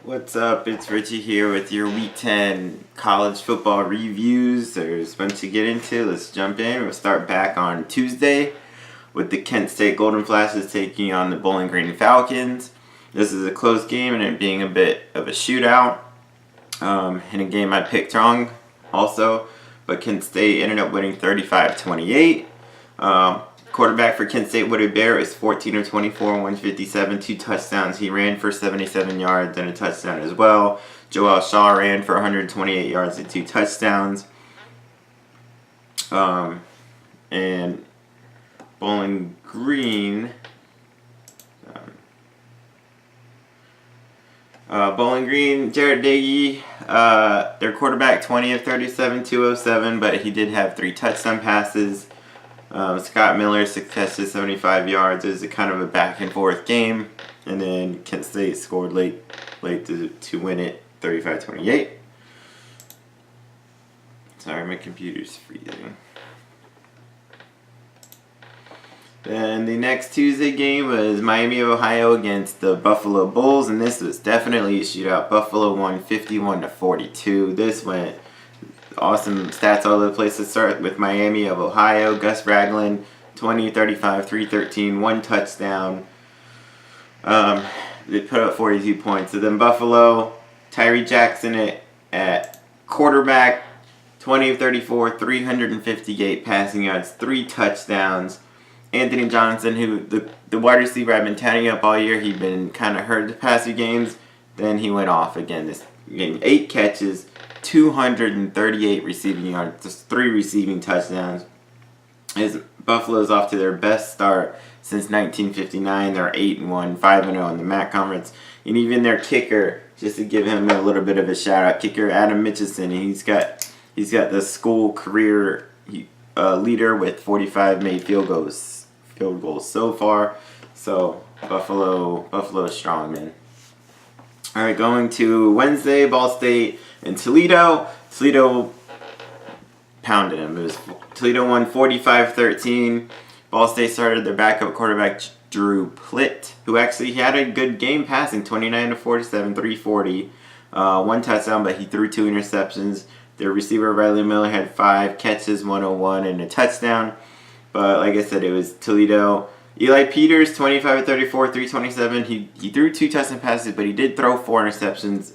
What's up? It's Richie here with your Week 10 college football reviews. There's a bunch to get into. Let's jump in. We'll start back on Tuesday with the Kent State Golden Flashes taking on the Bowling Green Falcons. This is a close game and it being a bit of a shootout. In a game I picked wrong also, but Kent State ended up winning 35-28. Quarterback for Kent State, Woody Bear, is 14 of 24, 157, 2 touchdowns. He ran for 77 yards and a touchdown as well. Joel Shaw ran for 128 yards and 2 touchdowns. And Bowling Green, Jarrett Diggy, their quarterback, 20 of 37, 207, but he did have 3 touchdown passes. Scott Miller, 6 catches, 75 yards. It was a kind of a back and forth game. And then Kent State scored late to win it, 35-28. Sorry, my computer's freezing. Then the next Tuesday game was Miami of Ohio against the Buffalo Bulls, and this was definitely a shootout. Buffalo won 51-42. This went awesome stats all over the place. Let's start with Miami of Ohio. Gus Ragland, 20, 35, 313, 1 touchdown. They put up 42 points. So then Buffalo, Tyree Jackson at quarterback, 20 of 34, 358 passing yards, 3 touchdowns. Anthony Johnson, who the wide receiver I've been tatting up all year, he'd been kind of hurt the past few games. Then he went off again this game. 8 catches, 238 receiving yards, just 3 receiving touchdowns. As Buffalo's off to their best start since 1959. They're 8-1, 5-0 in the MAC conference. And even their kicker, just to give him a little bit of a shout out, kicker Adam Mitchison, he's got the school career leader with 45 made field goals so far. So Buffalo is strong, man. All right, going to Wednesday, Ball State and Toledo. Toledo pounded them. Toledo won 45-13. Ball State started their backup quarterback Drew Plitt, who actually had a good game passing, 29-47, 340, 1 touchdown, but he threw 2 interceptions. Their receiver Riley Miller had 5 catches, 101, and a touchdown. But like I said, it was Toledo. Eli Peters, 25-34, 327. He threw 2 touchdown passes, but he did throw 4 interceptions.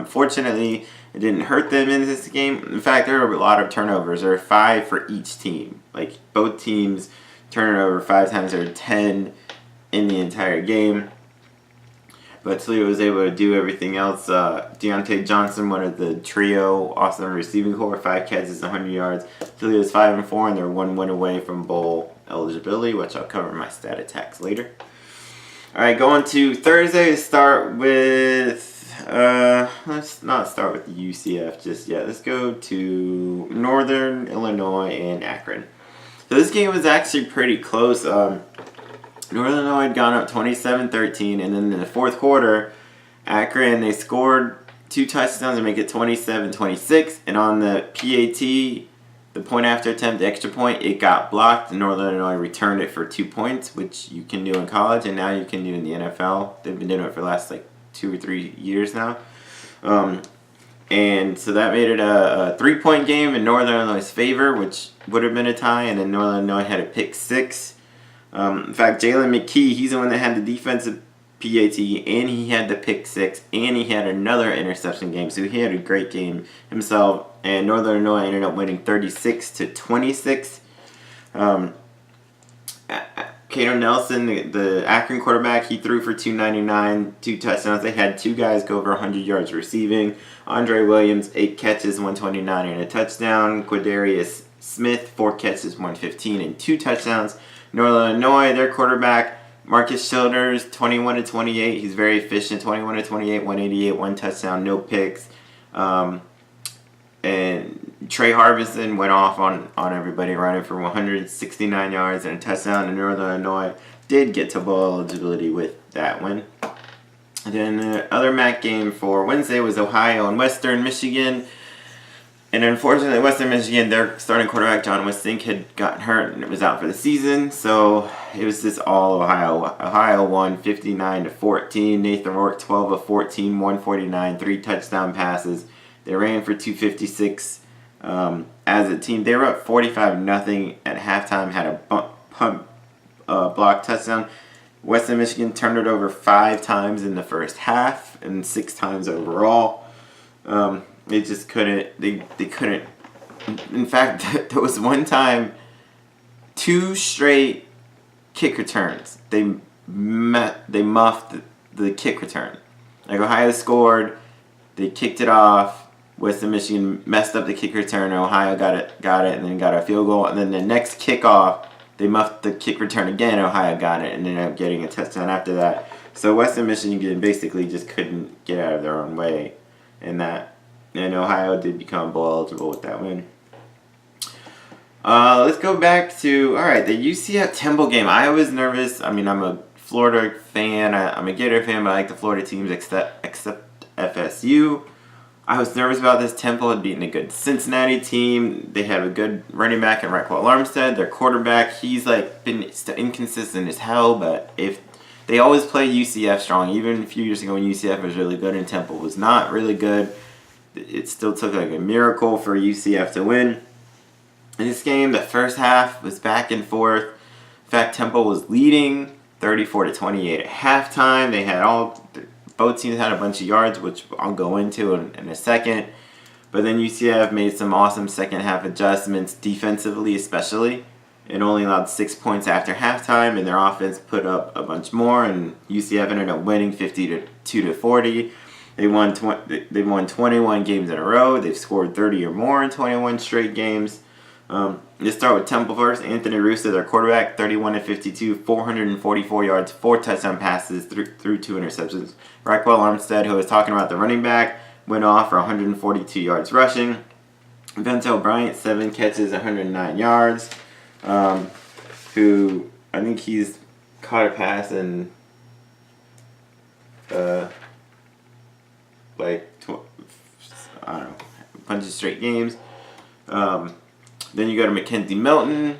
Fortunately, it didn't hurt them in this game. In fact, there were a lot of turnovers. There were 5 for each team. Like, both teams turned it over 5 times. There were 10 in the entire game. But Toledo was able to do everything else. Deontay Johnson, one of the trio, awesome receiving core, 5 catches, 100 yards. Toledo's 5-4, and they're 1 win away from bowl eligibility, which I'll cover in my stat attacks later. All right, going to Thursday. Start with let's not start with the UCF just yet. Let's go to Northern Illinois and Akron. So this game was actually pretty close. Northern Illinois had gone up 27-13, and then in the fourth quarter, Akron, they scored 2 touchdowns to make it 27-26, and on the PAT, the point after attempt, the extra point, it got blocked. Northern Illinois returned it for 2 points, which you can do in college, and now you can do in the NFL. They've been doing it for the last 2 or 3 years now. And so that made it a 3-point game in Northern Illinois' favor, which would have been a tie, and then Northern Illinois had a pick 6. In fact, Jalen McKee, he's the one that had the defensive PAT, and he had the pick 6, and he had another interception game. So he had a great game himself, and Northern Illinois ended up winning 36-26. Kato Nelson, the Akron quarterback, he threw for 299, 2 touchdowns. They had 2 guys go over 100 yards receiving. Andre Williams, 8 catches, 129, and a touchdown. Quadarius Smith, 4 catches, 115, and 2 touchdowns. Northern Illinois, their quarterback, Marcus Childers, 21-28. He's very efficient, 21-28, 188, 1 touchdown, no picks. And Trey Harbison went off on everybody, running for 169 yards and a touchdown. And Northern Illinois did get to bowl eligibility with that win. And then the other MAC game for Wednesday was Ohio and Western Michigan. And unfortunately, Western Michigan, their starting quarterback, John Westink, had gotten hurt and was out for the season. So it was just all Ohio. Ohio won 59-14. Nathan Rourke, 12 of 14, 149, 3 touchdown passes. They ran for 256 as a team. They were up 45-0 at halftime, had a punt block touchdown. Western Michigan turned it over 5 times in the first half and 6 times overall. They just couldn't. They couldn't. In fact, there was one time, 2 straight kick returns. They muffed the kick return. Like Ohio scored, they kicked it off. Western Michigan messed up the kick return. Ohio got it, and then got a field goal. And then the next kickoff, they muffed the kick return again. Ohio got it and ended up getting a touchdown after that. So Western Michigan basically just couldn't get out of their own way in that. And Ohio did become bowl eligible with that win. Let's go back to, alright, the UCF Temple game. I was nervous. I mean, I'm a Florida fan. I'm a Gator fan, but I like the Florida teams except FSU. I was nervous about this. Temple had beaten a good Cincinnati team. They had a good running back in Raquel Armstead. Their quarterback, he's like been inconsistent as hell, but if they always play UCF strong, even a few years ago when UCF was really good and Temple was not really good, it still took like a miracle for UCF to win. In this game, the first half was back and forth. In fact, Temple was leading 34-28 at halftime. They had both teams had a bunch of yards, which I'll go into in a second. But then UCF made some awesome second half adjustments, defensively especially. It only allowed 6 points after halftime, and their offense put up a bunch more, and UCF ended up winning 52-40. They won 21 games in a row. They've scored 30 or more in 21 straight games. Let's start with Temple first. Anthony Russo, their quarterback, 31-52, 444 yards, 4 touchdown passes through 2 interceptions. Raquel Armstead, who I was talking about, the running back, went off for 142 yards rushing. Ventel Bryant, 7 catches, 109 yards. Who I think he's caught a pass in I don't know, a bunch of straight games. Then you go to Mackenzie Milton,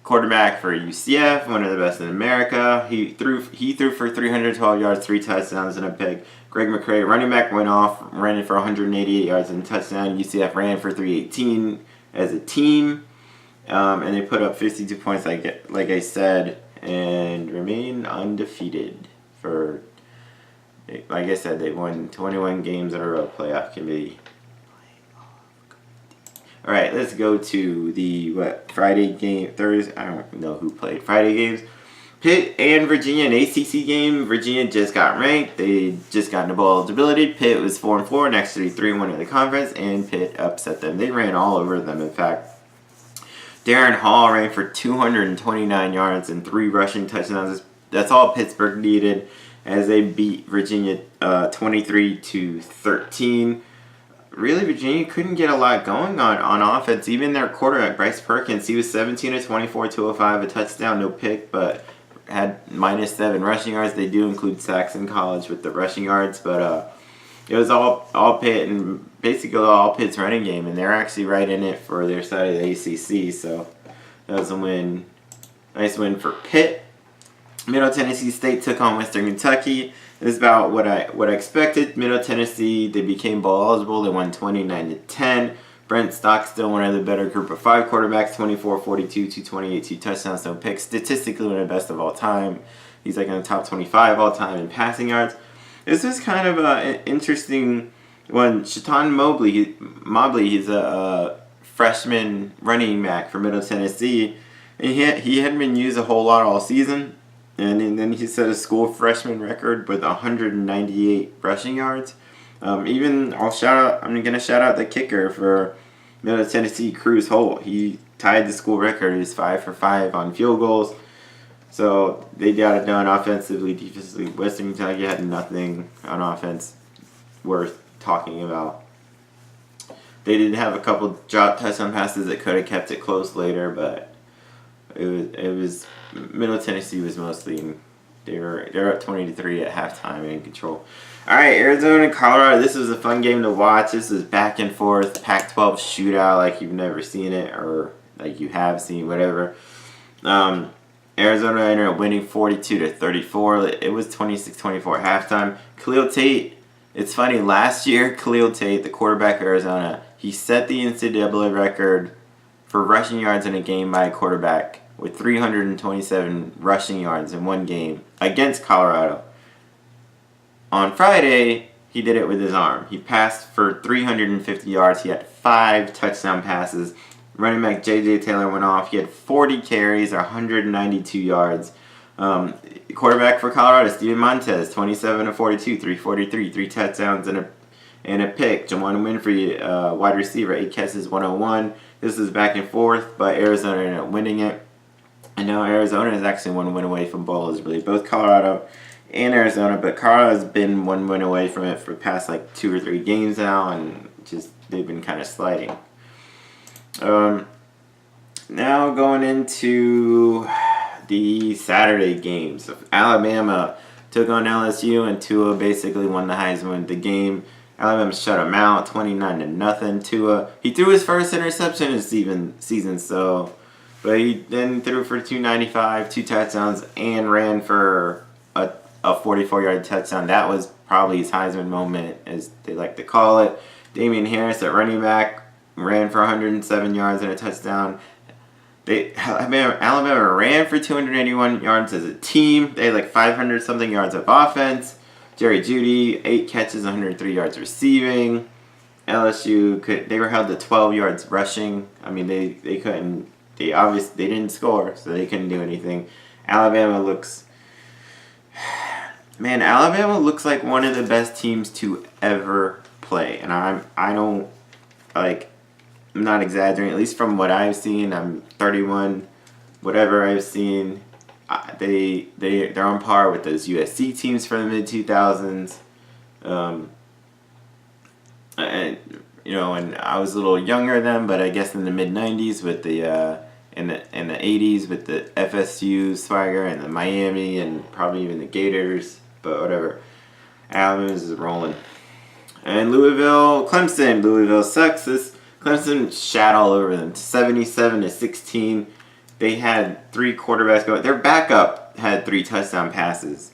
quarterback for UCF, one of the best in America. He threw for 312 yards, 3 touchdowns, and a pick. Greg McCray, running back, went off, ran in for 188 yards and a touchdown. UCF ran for 318 as a team, and they put up 52 points, like I said, and remain undefeated for. Like I said, they won 21 games in a row. Playoff committee. All right, let's go to the Friday game. Thursday. I don't know who played Friday games. Pitt and Virginia, an ACC game. Virginia just got ranked. They just got into bowl eligibility. Pitt was 4-4, next to 3-1 in the conference, and Pitt upset them. They ran all over them. In fact, Darren Hall ran for 229 yards and 3 rushing touchdowns. That's all Pittsburgh needed, as they beat Virginia 23-13. Really, Virginia couldn't get a lot going on offense. Even their quarterback, Bryce Perkins, he was 17-24, 205, a touchdown, no pick, but had -7 rushing yards. They do include sacks in college with the rushing yards, but it was all Pitt, and basically all Pitt's running game, and they're actually right in it for their side of the ACC, so that was a win. Nice win for Pitt. Middle Tennessee State took on Western Kentucky. It was about what I expected. Middle Tennessee, they became bowl eligible. They won 29-10. Brent Stockstill, one of the better group of 5 quarterbacks, 24-42, 228, 2 touchdowns, no picks. Statistically one of the best of all time. He's like in the top 25 all time in passing yards. This was kind of an interesting one. Shaton Mobley, he's a freshman running back for Middle Tennessee. And he hadn't been used a whole lot all season. And then he set a school freshman record with 198 rushing yards. I'm gonna shout out the kicker for Middle Tennessee, Cruz Holt. He tied the school record. He was 5 for 5 on field goals. So they got it done offensively, defensively. Western Kentucky had nothing on offense worth talking about. They did have a couple drop touchdown passes that could have kept it close later, but it was Middle Tennessee was mostly they were up 20-3 at halftime and in control. All right, Arizona, Colorado. This was a fun game to watch. This is back and forth, Pac-12 shootout like you've never seen it, or like you have seen, whatever. Arizona ended up winning 42-34. It was 26-24 at halftime. Khalil Tate. It's funny. Last year, Khalil Tate, the quarterback of Arizona, he set the NCAA record for rushing yards in a game by a quarterback with 327 rushing yards in one game against Colorado. On Friday, he did it with his arm. He passed for 350 yards. He had 5 touchdown passes. Running back J.J. Taylor went off. He had 40 carries, 192 yards. Quarterback for Colorado, Steven Montez, 27 of 42, 343, 3 touchdowns and a pick. Juwann Winfrey, wide receiver, 8 catches, 101. This is back and forth, but Arizona ended up winning it. And now Arizona is actually one win away from bowl, is really both Colorado and Arizona, but Colorado's been one win away from it for the past like 2 or 3 games now, and just they've been kind of sliding. Now going into the Saturday games. Alabama took on LSU, and Tua basically won the Heisman with the game. Alabama shut them out, 29-0. Tua, he threw his first interception this season, so, but he then threw for 295, 2 touchdowns, and ran for a 44-yard touchdown. That was probably his Heisman moment, as they like to call it. Damian Harris at running back ran for 107 yards and a touchdown. Alabama ran for 281 yards as a team. They had like 500-something yards of offense. Jerry Jeudy, 8 catches, 103 yards receiving. LSU they were held to 12 yards rushing. I mean, they didn't score, so they couldn't do anything. Alabama looks like one of the best teams to ever play, and I'm not exaggerating. At least from what I've seen, I'm 31. Whatever I've seen, they're on par with those USC teams from the mid 2000s. And I was a little younger than them, but I guess in the mid 90s with the in the 80s with the FSU swagger and the Miami and probably even the Gators, but whatever. Alabama's is rolling. And Clemson. Louisville sucks. Clemson shat all over them. 77-16. They had 3 quarterbacks going. Their backup had 3 touchdown passes.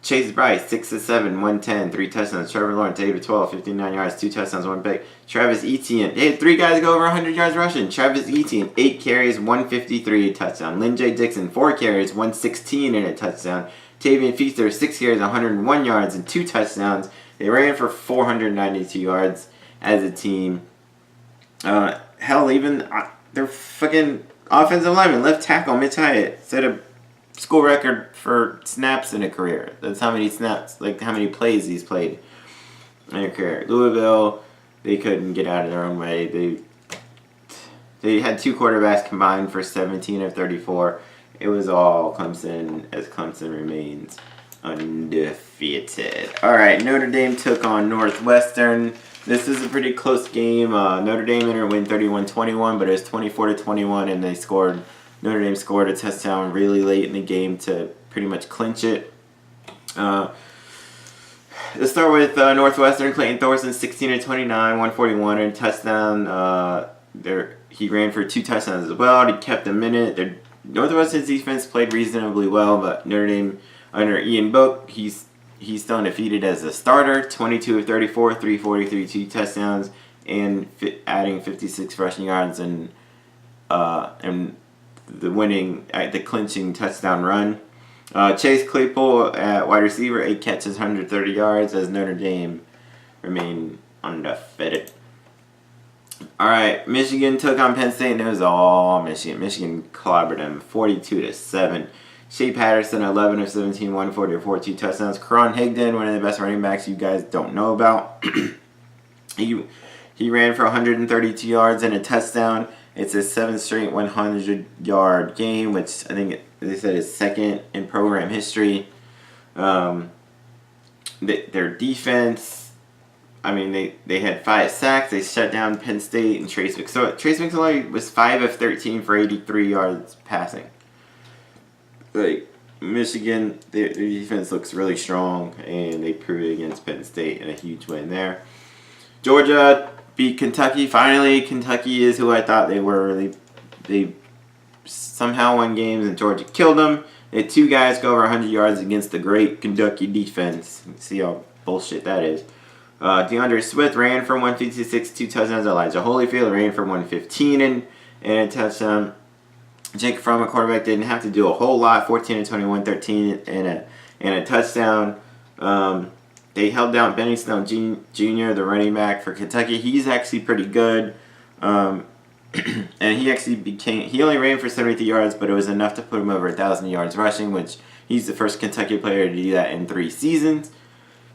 Chase Bryce, 6 of 7, 110, 3 touchdowns. Trevor Lawrence, 8 of 12, 59 yards, 2 touchdowns, 1 pick. Travis Etienne, they had 3 guys go over 100 yards rushing. Travis Etienne, 8 carries, 153, touchdown. Lynn J. Dixon, 4 carries, 116 and a touchdown. Tavian Feaster, 6 carries, 101 yards and 2 touchdowns. They ran for 492 yards as a team. Even their fucking offensive lineman, left tackle Mitch Hyatt, set a school record for snaps in a career. That's how many snaps, like how many plays he's played in a career. Louisville, they couldn't get out of their own way. They had 2 quarterbacks combined for 17 of 34. It was all Clemson, as Clemson remains undefeated. All right, Notre Dame took on Northwestern. This is a pretty close game. Notre Dame ended up winning 31-21, but it was 24-21, and Notre Dame scored a touchdown really late in the game to pretty much clinch it. Let's start with Northwestern. Clayton Thorson, 16-29, 141, and a touchdown. He ran for 2 touchdowns as well. He kept them in it. Northwestern's defense played reasonably well, but Notre Dame, under Ian Book, he's still undefeated as a starter. 22 of 34, 343, 2 touchdowns, and adding 56 rushing yards and the clinching touchdown run. Chase Claypool at wide receiver, 8 catches, 130 yards, as Notre Dame remain undefeated. All right, Michigan took on Penn State, and it was all Michigan. Michigan clobbered them 42-7. Shea Patterson, 11 of 17, 144, 2 touchdowns. Karan Higdon, one of the best running backs you guys don't know about. He ran for 132 yards and a touchdown. It's his 7th straight 100-yard game, which I think they said is 2nd in program history. Their defense, I mean, they had 5 sacks. They shut down Penn State and Trace McSorley. So Trace McSorley was 5 of 13 for 83 yards passing. Like, Michigan, their defense looks really strong, and they proved it against Penn State in a huge win there. Georgia beat Kentucky. Finally, Kentucky is who I thought they were. They somehow won games, and Georgia killed them. They had 2 guys go over 100 yards against the great Kentucky defense. See how bullshit that is. DeAndre Swift ran for 156, 2 touchdowns. Elijah Holyfield ran for 115 and a touchdown. Jake Fromm, a quarterback, didn't have to do a whole lot. 14 and 21, 13 and a touchdown. They held down Benny Snell Jr., the running back for Kentucky. He's actually pretty good. And he only ran for 73 yards, but it was enough to put him over 1,000 yards rushing, which he's the first Kentucky player to do that in 3 seasons.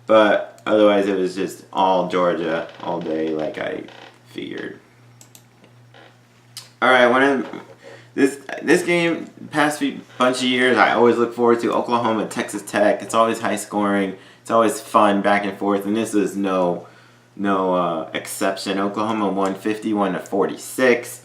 But otherwise, it was just all Georgia all day, like I figured. All right, this game, past bunch of years, I always look forward to Oklahoma, Texas Tech. It's always high scoring. It's always fun back and forth, and this was no exception. Oklahoma won 51-46.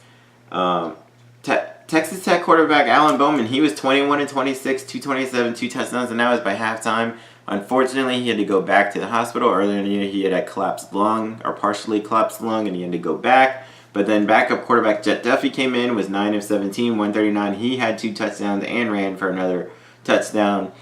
Texas Tech quarterback Alan Bowman, he was 21 and 26, 227, 2 touchdowns, and that was by halftime. Unfortunately, he had to go back to the hospital. Earlier in the year, he had a collapsed lung, or partially collapsed lung, and he had to go back. But then backup quarterback Jet Duffy came in, was 9 of 17, 139. He had 2 touchdowns and ran for another touchdown.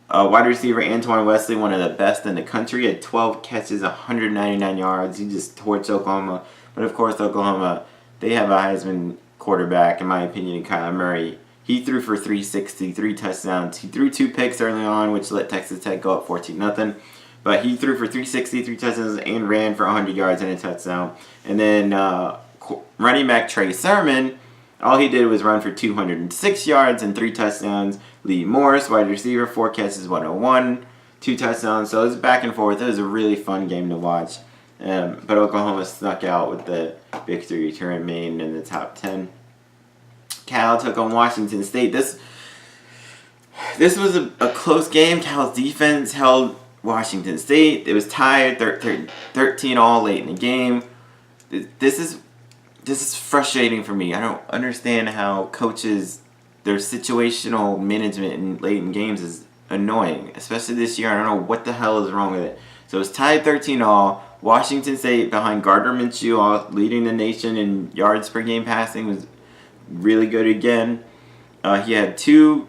Wide receiver Antoine Wesley, one of the best in the country, had 12 catches, 199 yards. He just torched Oklahoma. But of course, Oklahoma, they have a Heisman quarterback, in my opinion, Kyler Murray. He threw for 360, 3 touchdowns. He threw 2 picks early on, which let Texas Tech go up 14-0. But he threw for 360, 3 touchdowns, and ran for 100 yards and a touchdown. And then running back Trey Sermon, all he did was run for 206 yards and 3 touchdowns. Lee Morris, wide receiver, 4 catches, 101, 2 touchdowns. So it was back and forth. It was a really fun game to watch. But Oklahoma snuck out with the victory to remain in the top 10. Cal took on Washington State. This was a close game. Cal's defense held Washington State. It was tied 13 all late in the game. This is frustrating for me. I don't understand how coaches, their situational management late in games is annoying, especially this year. I don't know what the hell is wrong with it. So it's tied 13 all. Washington State behind Gardner Minshew, leading the nation in yards per game passing, was really good again. He had two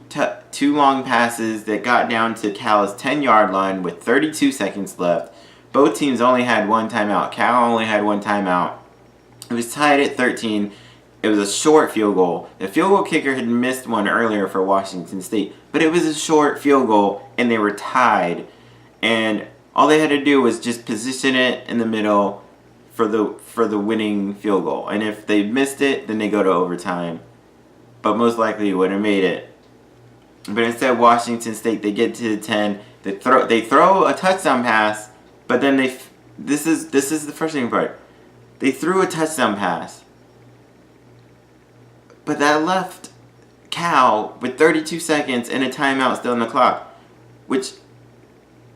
long passes that got down to Cal's 10-yard line with 32 seconds left. Both teams only had 1 timeout. Cal only had 1 timeout. It was tied at 13. It was a short field goal. The field goal kicker had missed one earlier for Washington State, but it was a short field goal, and they were tied. And all they had to do was just position it in the middle for the winning field goal. And if they missed it, then they go to overtime. But most likely would have made it. But instead, Washington State, they get to the 10. They throw a touchdown pass, but then this is the frustrating part. They threw a touchdown pass, but that left Cal with 32 seconds and a timeout still on the clock, which,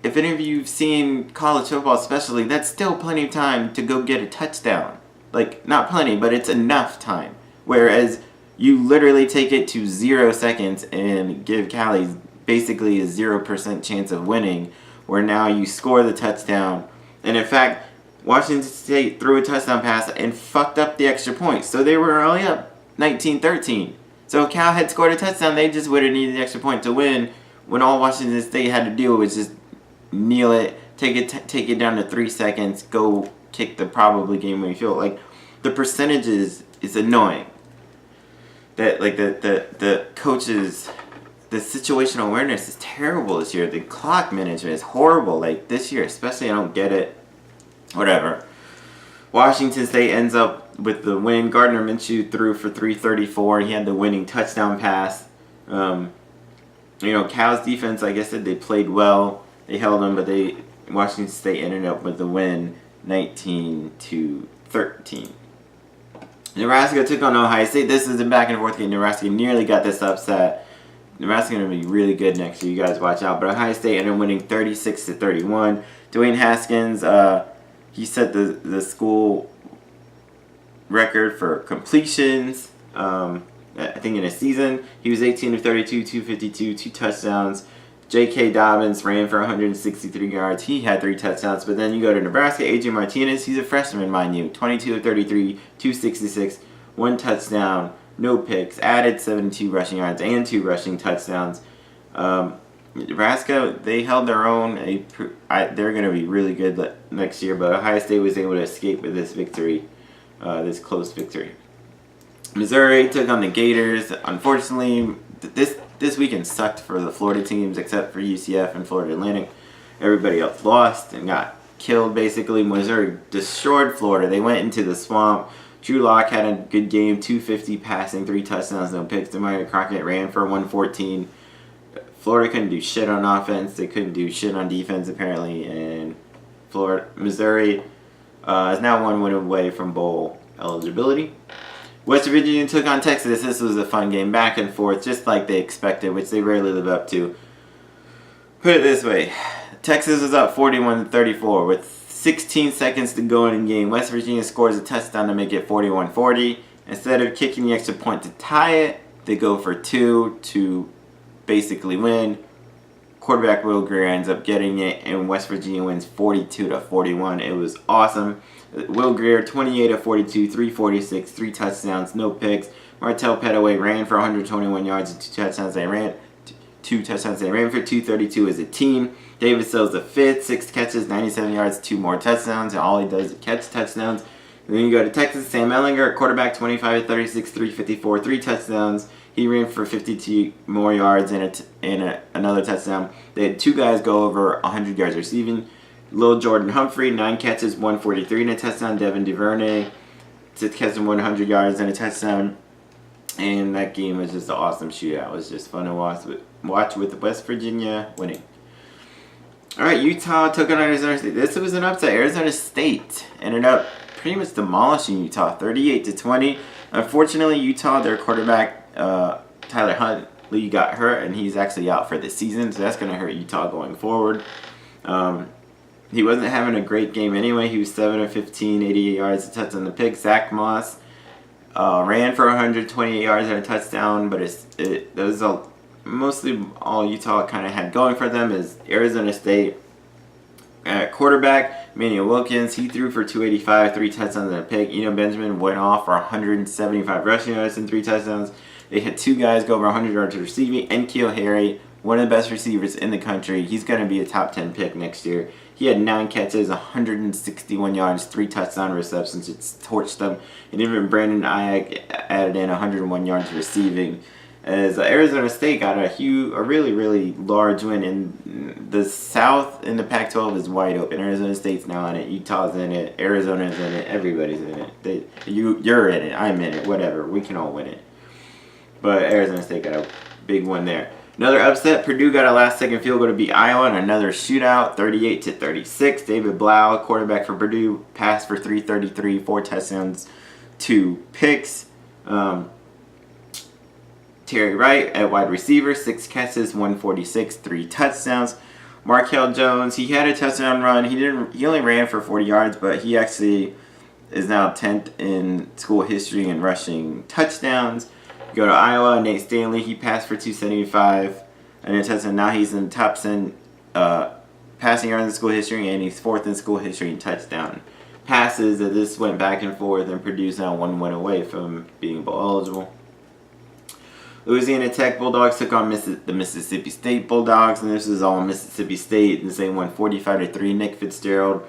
if any of you have seen college football especially, that's still plenty of time to go get a touchdown. Like, not plenty, but it's enough time. Whereas you literally take it to 0 seconds and give Cali basically a 0% chance of winning, where now you score the touchdown. And in fact, Washington State threw a touchdown pass and fucked up the extra point. So they were only up 19-13. So if Cal had scored a touchdown, they just would have needed the extra point to win, when all Washington State had to do was just kneel it, take it down to 3 seconds, go kick the probably game-winning field. Like, the percentages is annoying. That, like, the coaches, the situational awareness is terrible this year. The clock management is horrible. Like, this year especially, I don't get it. Whatever. Washington State ends up with the win. Gardner Minshew threw for 334. He had the winning touchdown pass. Cal's defense, like I said, they played well. They held them, but Washington State ended up with the win, 19-13. Nebraska took on Ohio State. This is a back and forth game. Nebraska nearly got this upset. Nebraska going to be really good next year. You guys watch out. But Ohio State ended up winning 36-31. Dwayne Haskins, he set the school record for completions. I think in a season. He was 18 of 32, 252, 2 touchdowns. J.K. Dobbins ran for 163 yards. He had 3 touchdowns. But then you go to Nebraska, A.J. Martinez. He's a freshman, mind you. 22 of 33, 266, 1 touchdown, no picks. Added 72 rushing yards and 2 rushing touchdowns. Nebraska, they held their own. They're going to be really good next year. But Ohio State was able to escape with this victory, this close victory. Missouri took on the Gators. Unfortunately, this weekend sucked for the Florida teams except for UCF and Florida Atlantic. Everybody else lost and got killed basically. Missouri destroyed Florida. They went into the swamp. Drew Lock had a good game, 250 passing, 3 touchdowns, no picks. Demarius Crockett ran for 114. Florida couldn't do shit on offense. They couldn't do shit on defense apparently. And Missouri is now 1 win away from bowl eligibility. West Virginia took on Texas. This was a fun game, back and forth, just like they expected, which they rarely live up to. Put it this way. Texas was up 41-34 with 16 seconds to go in the game. West Virginia scores a touchdown to make it 41-40. Instead of kicking the extra point to tie it, they go for 2 to basically win. Quarterback Will Grier ends up getting it, and West Virginia wins 42-41. It was awesome. Will Grier, 28 of 42, 346, 3 touchdowns, no picks. Martell Pettaway ran for 121 yards and 2 touchdowns. They ran for 232 as a team. David Sills the fifth, 6 catches, 97 yards, 2 more touchdowns, and all he does is catch touchdowns. And then you go to Texas, Sam Ehlinger, quarterback, 25 of 36, 354, 3 touchdowns. He ran for 52 more yards and another touchdown. They had 2 guys go over 100 yards receiving. Lil Jordan Humphrey, 9 catches, 143 and a touchdown. Devin DuVernay, 6 catches, 100 yards and a touchdown. And that game was just an awesome shootout. It was just fun to watch with West Virginia winning. All right, Utah took on Arizona State. This was an upset. Arizona State ended up pretty much demolishing Utah, 38-20. Unfortunately, Utah, their quarterback Tyler Huntley got hurt, and he's actually out for the season, so that's going to hurt Utah going forward. He wasn't having a great game anyway. He was 7 of 15, 88 yards, a touchdown, the pick. Zach Moss ran for 128 yards and a touchdown, but it was mostly all Utah kind of had going for them is Arizona State. At quarterback, Emmanuel Wilkins, he threw for 285, 3 touchdowns and a pick. Eno Benjamin went off for 175 rushing yards and 3 touchdowns. They had 2 guys go over 100 yards receiving. N'Keal Harry, one of the best receivers in the country. He's going to be a top 10 pick next year. He had 9 catches, 161 yards, 3 touchdown receptions. It torched them. And even Brandon Ayuk added in 101 yards receiving. As Arizona State got a really, really large win. And the South in the Pac-12 is wide open. Arizona State's now in it. Utah's in it. Arizona's in it. Everybody's in it. You're in it. I'm in it. Whatever. We can all win it. But Arizona State got a big one there. Another upset, Purdue got a last-second field goal to beat Iowa in another shootout, 38-36. David Blau, quarterback for Purdue, passed for 333, 4 touchdowns, 2 picks. Terry Wright at wide receiver, 6 catches, 146, 3 touchdowns. Markel Jones, he had a touchdown run. He only ran for 40 yards, but he actually is now 10th in school history in rushing touchdowns. Go to Iowa, Nate Stanley, he passed for 275 and a touchdown. Now he's in the top 10 passing yards in school history, and he's 4th in school history in touchdown passes. This went back and forth, and Purdue's now 1 win away from being bowl eligible. Louisiana Tech Bulldogs took on the Mississippi State Bulldogs, and this is all Mississippi State, and they won 45-3. Nick Fitzgerald,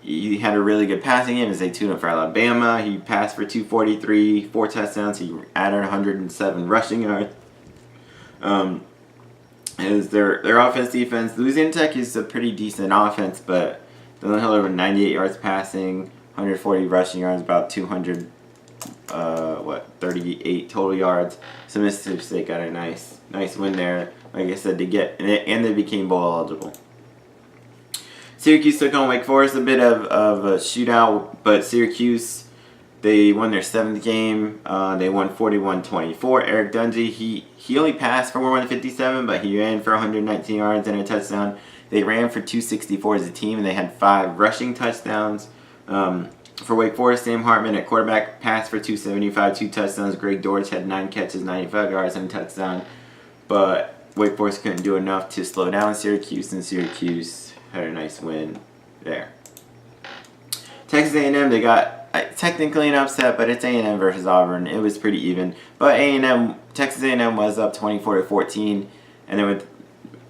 he had a really good passing game as they tuned up for Alabama. He passed for 243, 4 touchdowns. He added 107 rushing yards. As their offense defense, Louisiana Tech is a pretty decent offense, but they only held over 98 yards passing, 140 rushing yards, about 38 total yards. So Mississippi State got a nice win there. Like I said, and they became bowl eligible. Syracuse took on Wake Forest, a bit of a shootout, but Syracuse, they won their 7th game. They won 41-24. Eric Dungey, he only passed for 157, but he ran for 119 yards and a touchdown. They ran for 264 as a team, and they had 5 rushing touchdowns. For Wake Forest, Sam Hartman at quarterback passed for 275, 2 touchdowns. Greg Dortch had 9 catches, 95 yards, and a touchdown. But Wake Forest couldn't do enough to slow down Syracuse, and Syracuse had a nice win there. Texas A&M, they got technically an upset, but it's A&M versus Auburn. It was pretty even. But Texas A&M was up 24-14, and then with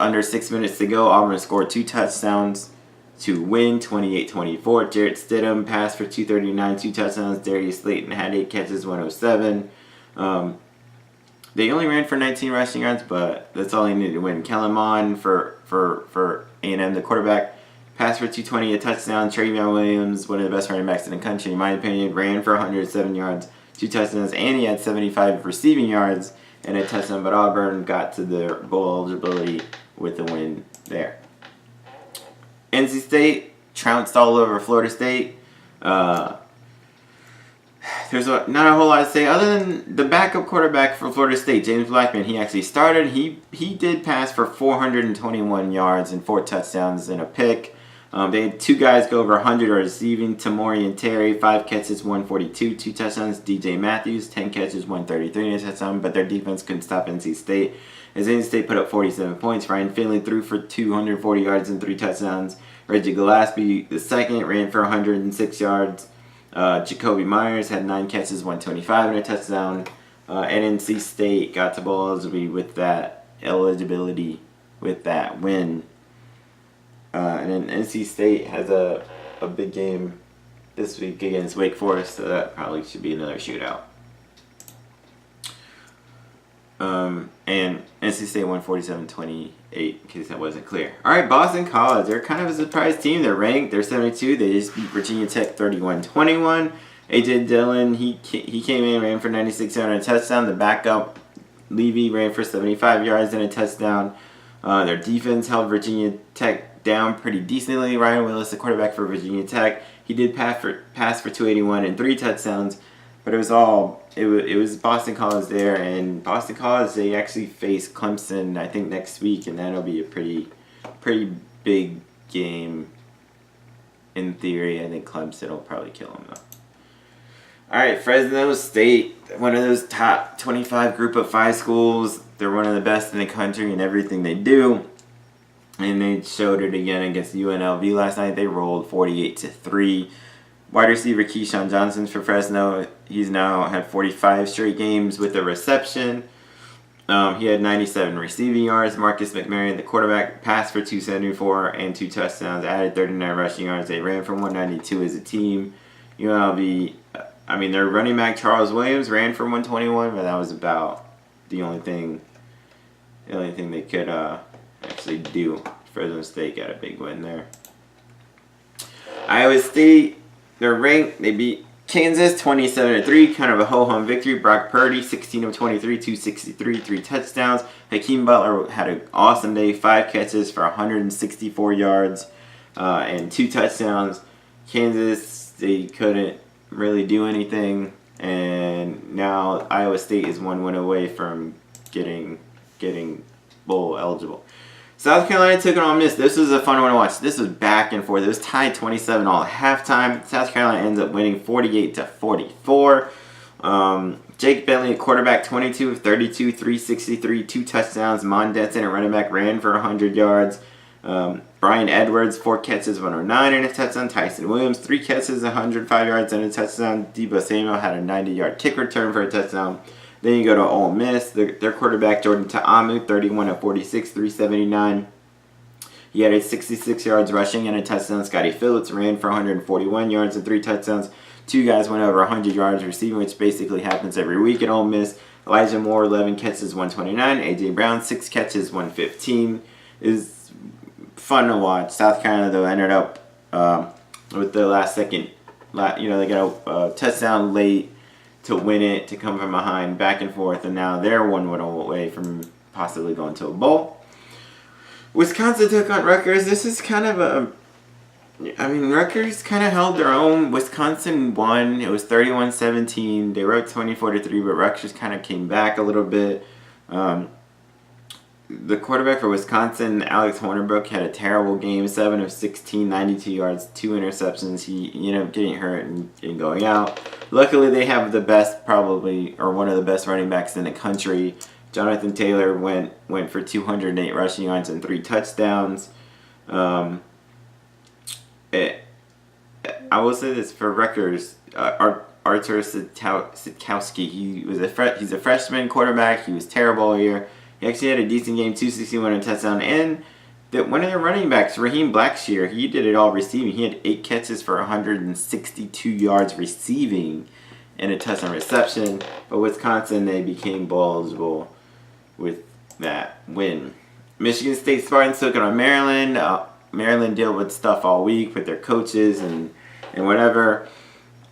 under 6 minutes to go, Auburn scored 2 touchdowns to win 28-24. Jarrett Stidham passed for 239, 2 touchdowns. Darius Slayton had 8 catches, 107. They only ran for 19 rushing yards, but that's all they needed to win. Kellen Mond for A&M, the quarterback, passed for 220, a touchdown. Travion Williams, one of the best running backs in the country, in my opinion, ran for 107 yards, 2 touchdowns, and he had 75 receiving yards and a touchdown. But Auburn got to their bowl eligibility with the win there. NC State trounced all over Florida State. There's not a whole lot to say other than the backup quarterback for Florida State, James Blackman. He actually started. He did pass for 421 yards and 4 touchdowns and a pick. They had 2 guys go over 100 receiving. Tamori and Terry, 5 catches, 142, 2 touchdowns. DJ Matthews, 10 catches, 133 and a touchdown. But their defense couldn't stop NC State. As NC State put up 47 points, Ryan Finley threw for 240 yards and 3 touchdowns. Reggie Gillespie, the second, ran for 106 yards. Jacoby Myers had 9 catches, 125 and a touchdown. And NC State got to bowl eligibility with that win. And then NC State has a big game this week against Wake Forest, so that probably should be another shootout. And NC State won 47-28, in case that wasn't clear. Alright, Boston College. They're kind of a surprise team. They're ranked. They're 72. They just beat Virginia Tech 31-21. A.J. Dillon, he came in, ran for 96 yards and a touchdown. The backup, Levy, ran for 75 yards and a touchdown. Their defense held Virginia Tech down pretty decently. Ryan Willis, the quarterback for Virginia Tech, he did pass for 281 and 3 touchdowns. But it was Boston College there, and Boston College, they actually face Clemson, I think, next week, and that'll be a pretty big game in theory. I think Clemson will probably kill them, though. Alright, Fresno State, one of those top 25 group of 5 schools. They're one of the best in the country in everything they do. And they showed it again against UNLV last night. They rolled 48-3. Wide receiver Keyshawn Johnson for Fresno. He's now had 45 straight games with a reception. He had 97 receiving yards. Marcus McMarron, the quarterback, passed for 274 and 2 touchdowns. Added 39 rushing yards. They ran for 192 as a team. UNLV, their running back Charles Williams ran for 121, but that was about the only thing they could actually do. Fresno State got a big win there. Iowa State, they're ranked. They beat Kansas 27-3, kind of a ho-hum victory. Brock Purdy, 16 of 23, 263, 3 touchdowns. Hakeem Butler had an awesome day, 5 catches for 164 yards and 2 touchdowns. Kansas, they couldn't really do anything, and now Iowa State is 1 win away from getting bowl eligible. South Carolina took it on Miss. This was a fun one to watch. This was back and forth. It was tied 27 all at halftime. South Carolina ends up winning 48-44. Jake Bentley, quarterback, 22 of 32, 363, 2 touchdowns. Mon Detson, a running back, ran for 100 yards. Brian Edwards, 4 catches, 109 and a touchdown. Tyson Williams, 3 catches, 105 yards and a touchdown. Debo Samuel had a 90-yard kick return for a touchdown. Then you go to Ole Miss. Their quarterback, Jordan Ta'amu, 31 of 46, 379. He had a 66 yards rushing and a touchdown. Scotty Phillips ran for 141 yards and 3 touchdowns. 2 guys went over 100 yards receiving, which basically happens every week at Ole Miss. Elijah Moore, 11 catches, 129. A.J. Brown, 6 catches, 115. Is fun to watch. South Carolina, though, ended up with the last second. They got a touchdown late to win it, to come from behind, back and forth, and now they're 1 win away from possibly going to a bowl. Wisconsin took on Rutgers. This is kind of Rutgers kind of held their own. Wisconsin won. It was 31-17. They were up 24-3, but Rutgers kind of came back a little bit. the quarterback for Wisconsin, Alex Hornibrook, had a terrible game. 7 of 16, 92 yards, 2 interceptions. He ended up getting hurt and going out. Luckily, they have the best, probably, or one of the best running backs in the country. Jonathan Taylor went for 208 rushing yards and 3 touchdowns. I will say this for records. Artur Sitkowski, he's a freshman quarterback. He was terrible all year. He actually had a decent game, 261 and a touchdown. And one of their running backs, Raheem Blackshear, he did it all receiving. He had 8 catches for 162 yards receiving and a touchdown reception. But Wisconsin, they became bowl eligible with that win. Michigan State Spartans took it on Maryland. Maryland dealt with stuff all week with their coaches and whatever.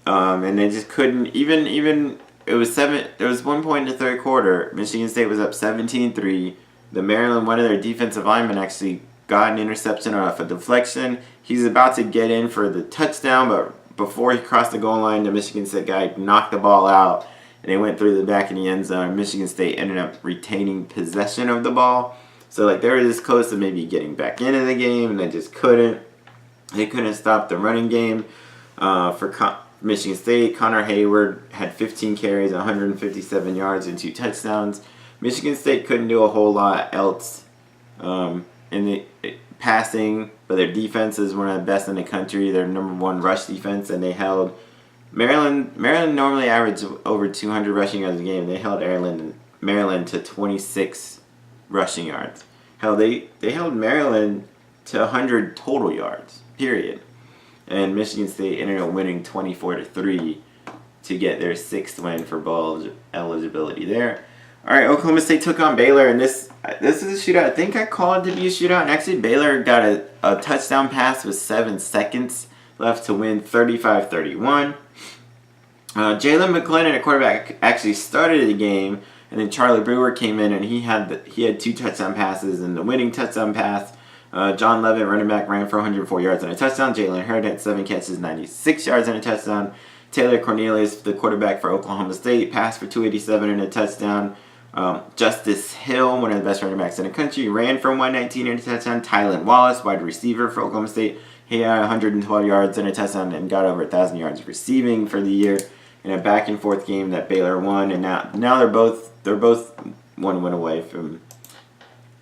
And they just couldn't even it was there was 1 point in the third quarter. Michigan State was up 17-3. The Maryland, one of their defensive linemen, actually got an interception off a deflection. He's about to get in for the touchdown, but before he crossed the goal line, the Michigan State guy knocked the ball out, and it went through the back of the end zone. Michigan State ended up retaining possession of the ball. So they were this close to maybe getting back into the game, and they just couldn't. They couldn't stop the running game for Michigan State. Connor Hayward had 15 carries, 157 yards, and 2 touchdowns. Michigan State couldn't do a whole lot else in the passing, but their defense is one of the best in the country. They're number 1 rush defense, and they held Maryland normally averages over 200 rushing yards a game. They held Maryland to 26 rushing yards. Hell, they held Maryland to 100 total yards, period. And Michigan State ended up winning 24-3 to get their 6th win for bowl eligibility there. All right, Oklahoma State took on Baylor, and this is a shootout. I think I called it to be a shootout, and actually Baylor got a touchdown pass with 7 seconds left to win 35-31. Jalen McClendon, a quarterback, actually started the game, and then Charlie Brewer came in, and he had 2 touchdown passes, and the winning touchdown pass, John Levitt, running back, ran for 104 yards and a touchdown. Jalen Hurd had 7 catches, 96 yards and a touchdown. Taylor Cornelius, the quarterback for Oklahoma State, passed for 287 and a touchdown. Justice Hill, one of the best running backs in the country, ran for 119 and a touchdown. Tylan Wallace, wide receiver for Oklahoma State, he had 112 yards and a touchdown and got over 1,000 yards receiving for the year in a back and forth game that Baylor won. And now they're both 1 win away from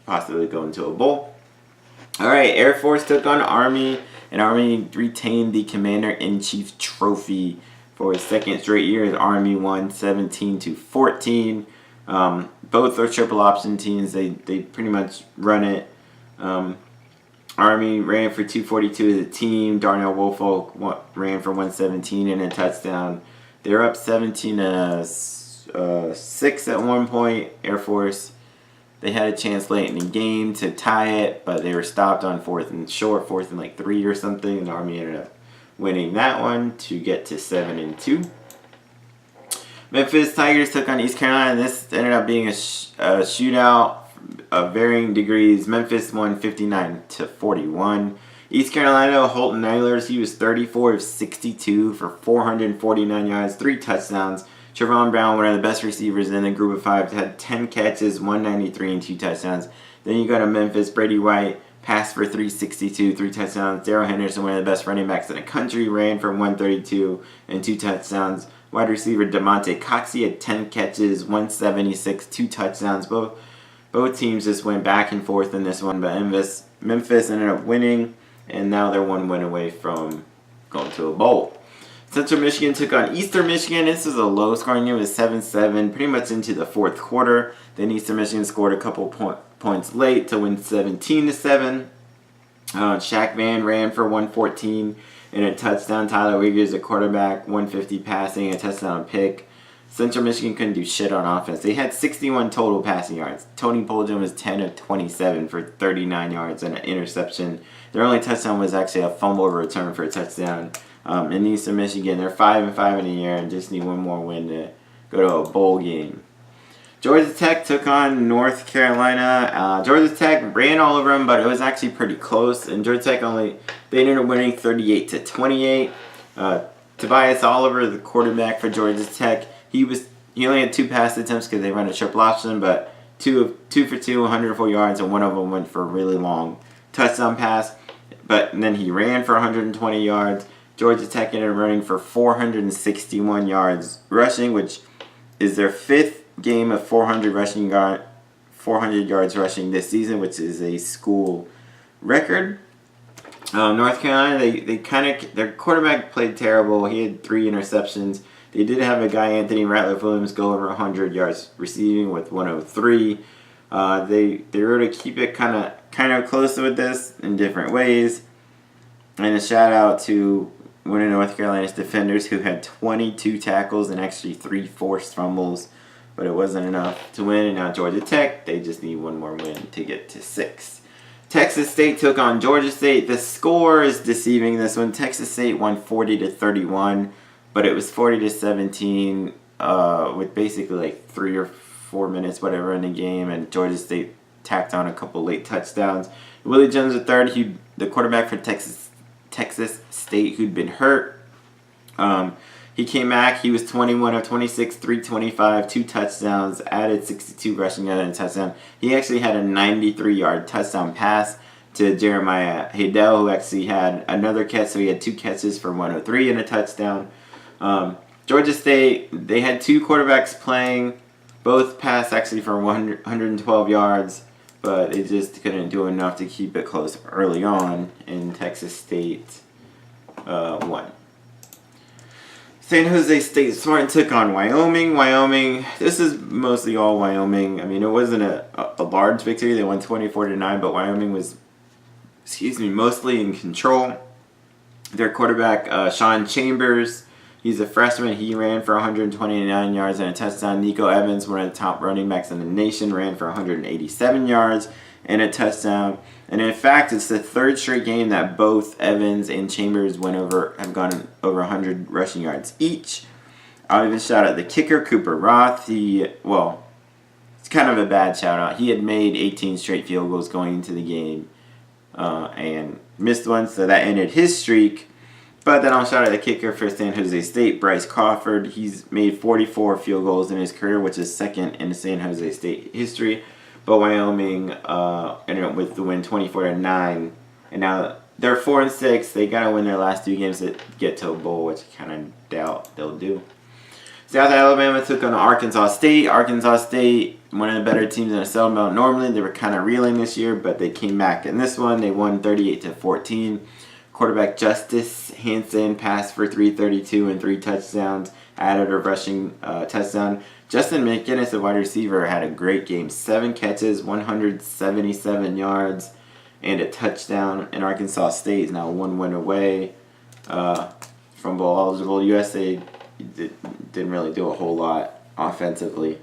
possibly going to a bowl. All right, Air Force took on Army, and Army retained the Commander-in-Chief trophy for a 2nd straight year as Army won 17-14. Both are triple option teams. They pretty much run it. Army ran for 242 as a team. Darnell Woolfolk ran for 117 and a touchdown. They were up 17-6 at one point. Air Force, they had a chance late in the game to tie it, but they were stopped on 4th and 3 or something, and the Army ended up winning that one to get to 7-2. Memphis Tigers took on East Carolina, and this ended up being a shootout of varying degrees. Memphis won 59-41. East Carolina, Holton Eilers, he was 34 of 62 for 449 yards, 3 touchdowns. Trevon Brown, one of the best receivers in the group of 5, had 10 catches, 193 and 2 touchdowns. Then you go to Memphis, Brady White passed for 362, 3 touchdowns. Darrell Henderson, one of the best running backs in the country, ran for 132 and 2 touchdowns. Wide receiver DeMonte Coxey had 10 catches, 176, 2 touchdowns. Both teams just went back and forth in this one, but Memphis ended up winning, and now they're 1 win away from going to a bowl. Central Michigan took on Eastern Michigan. This was a low-scoring game. It was 7-7, pretty much into the 4th quarter. Then Eastern Michigan scored a couple points late to win 17-7. Shaq Van ran for 114 and a touchdown. Tyler Wiegers, a quarterback, 150 passing, a touchdown pick. Central Michigan couldn't do shit on offense. They had 61 total passing yards. Tony Poljan was 10 of 27 for 39 yards and an interception. Their only touchdown was actually a fumble return for a touchdown. In Eastern Michigan, they're 5-5 in the year and just need 1 more win to go to a bowl game. Georgia Tech took on North Carolina. Georgia Tech ran all over them, but it was actually pretty close. And Georgia Tech they ended up winning 38-28. Tobias Oliver, the quarterback for Georgia Tech, he only had 2 pass attempts because they run a triple option, but two for two, 104 yards, and one of them went for a really long touchdown pass. But then he ran for 120 yards. Georgia Tech ended up running for 461 yards rushing, which is their fifth game of 400 yards rushing this season, which is a school record. North Carolina, their quarterback played terrible. He had 3 interceptions. They did have a guy, Anthony Ratliff-Williams, go over 100 yards receiving with 103. They were able to keep it kind of close with this in different ways. And a shout out to one of North Carolina's defenders who had 22 tackles and actually 3 forced fumbles, but it wasn't enough to win. And now Georgia Tech, they just need one more win to get to 6. Texas State took on Georgia State. The score is deceiving this one. Texas State won 40-31, but it was 40-17 with basically like 3 or 4 minutes, whatever, in the game, and Georgia State tacked on a couple late touchdowns. Willie Jones III, the quarterback for Texas State, who'd been hurt. He came back. He was 21 of 26, 325, 2 touchdowns, added 62 rushing yards and a touchdown. He actually had a 93-yard touchdown pass to Jeremiah Haydell, who actually had another catch, so he had 2 catches for 103 and a touchdown. Georgia State, they had 2 quarterbacks playing. Both passed actually for 112 yards, but they just couldn't do enough to keep it close early on, and Texas State won. San Jose State Spartan took on Wyoming. This is mostly all Wyoming. I mean, it wasn't a large victory. They won 24-9, but Wyoming was, mostly in control. Their quarterback, Sean Chambers, he's a freshman. He ran for 129 yards and a touchdown. Nico Evans, one of the top running backs in the nation, ran for 187 yards and a touchdown. And in fact, it's the 3rd straight game that both Evans and Chambers have gone over 100 rushing yards each. I'll even shout out the kicker, Cooper Roth. It's kind of a bad shout out. He had made 18 straight field goals going into the game and missed one, so that ended his streak. But then I'll shout out the kicker for San Jose State, Bryce Crawford. He's made 44 field goals in his career, which is 2nd in San Jose State history. But Wyoming ended up with the win 24-9. And now they're 4-6. They got to win their last 2 games to get to a bowl, which I kind of doubt they'll do. South Alabama took on Arkansas State. Arkansas State, one of the better teams in the Sun Belt. Normally they were kind of reeling this year, but they came back in this one. They won 38-14. Quarterback Justice Hansen passed for 332 and 3 touchdowns, added a rushing touchdown. Justin McGinnis, the wide receiver, had a great game. 7 catches, 177 yards, and a touchdown. And Arkansas State is now 1 win away from bowl eligible. USA didn't really do a whole lot offensively.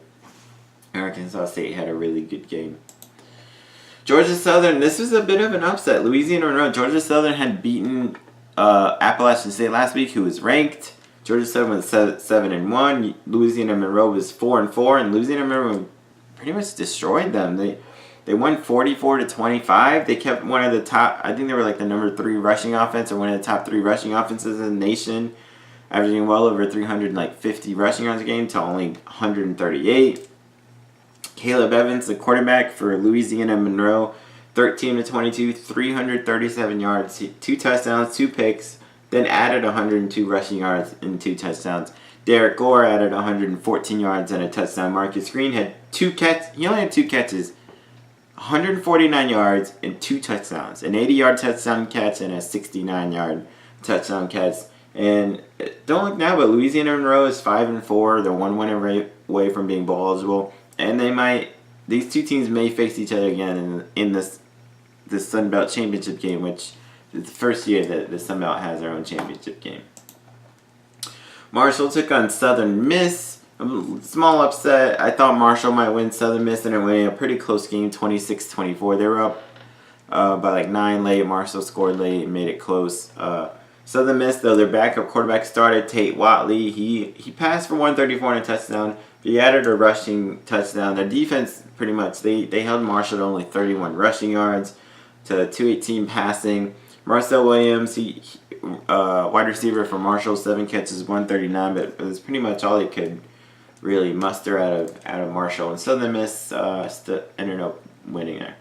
Arkansas State had a really good game. Georgia Southern, this was a bit of an upset. Louisiana Monroe, Georgia Southern had beaten Appalachian State last week, who was ranked. Georgia Southern was 7-1. Louisiana Monroe was 4-4, and Louisiana Monroe pretty much destroyed them. They won 44-25. They kept one of the top. I think they were like the number 3 rushing offense, or one of the top 3 rushing offenses in the nation, averaging well over 350 rushing yards a game to only 138. Caleb Evans, the quarterback for Louisiana Monroe, 13-22, 337 yards, 2 touchdowns, 2 picks, then added 102 rushing yards and 2 touchdowns. Derek Gore added 114 yards and a touchdown. Marcus Green had 2 catches. He only had 2 catches, 149 yards and 2 touchdowns. An 80-yard touchdown catch and a 69-yard touchdown catch. And don't look now, but Louisiana Monroe is 5-4. They're 1 win away from being bowl eligible. And these 2 teams may face each other again in this Sun Belt Championship game, which is the first year that the Sun Belt has their own championship game. Marshall took on Southern Miss. A small upset. I thought Marshall might win. Southern Miss ended up winning a pretty close game, 26-24. They were up by like 9 late. Marshall scored late and made it close. Southern Miss, though, their backup quarterback started, Tate Watley. He passed for 134 and a touchdown. He added a rushing touchdown. Their defense, pretty much, they held Marshall to only 31 rushing yards to 218 passing. Marcel Williams, wide receiver for Marshall, 7 catches, 139, but it was pretty much all he could really muster out of Marshall. And Southern Miss ended up winning there.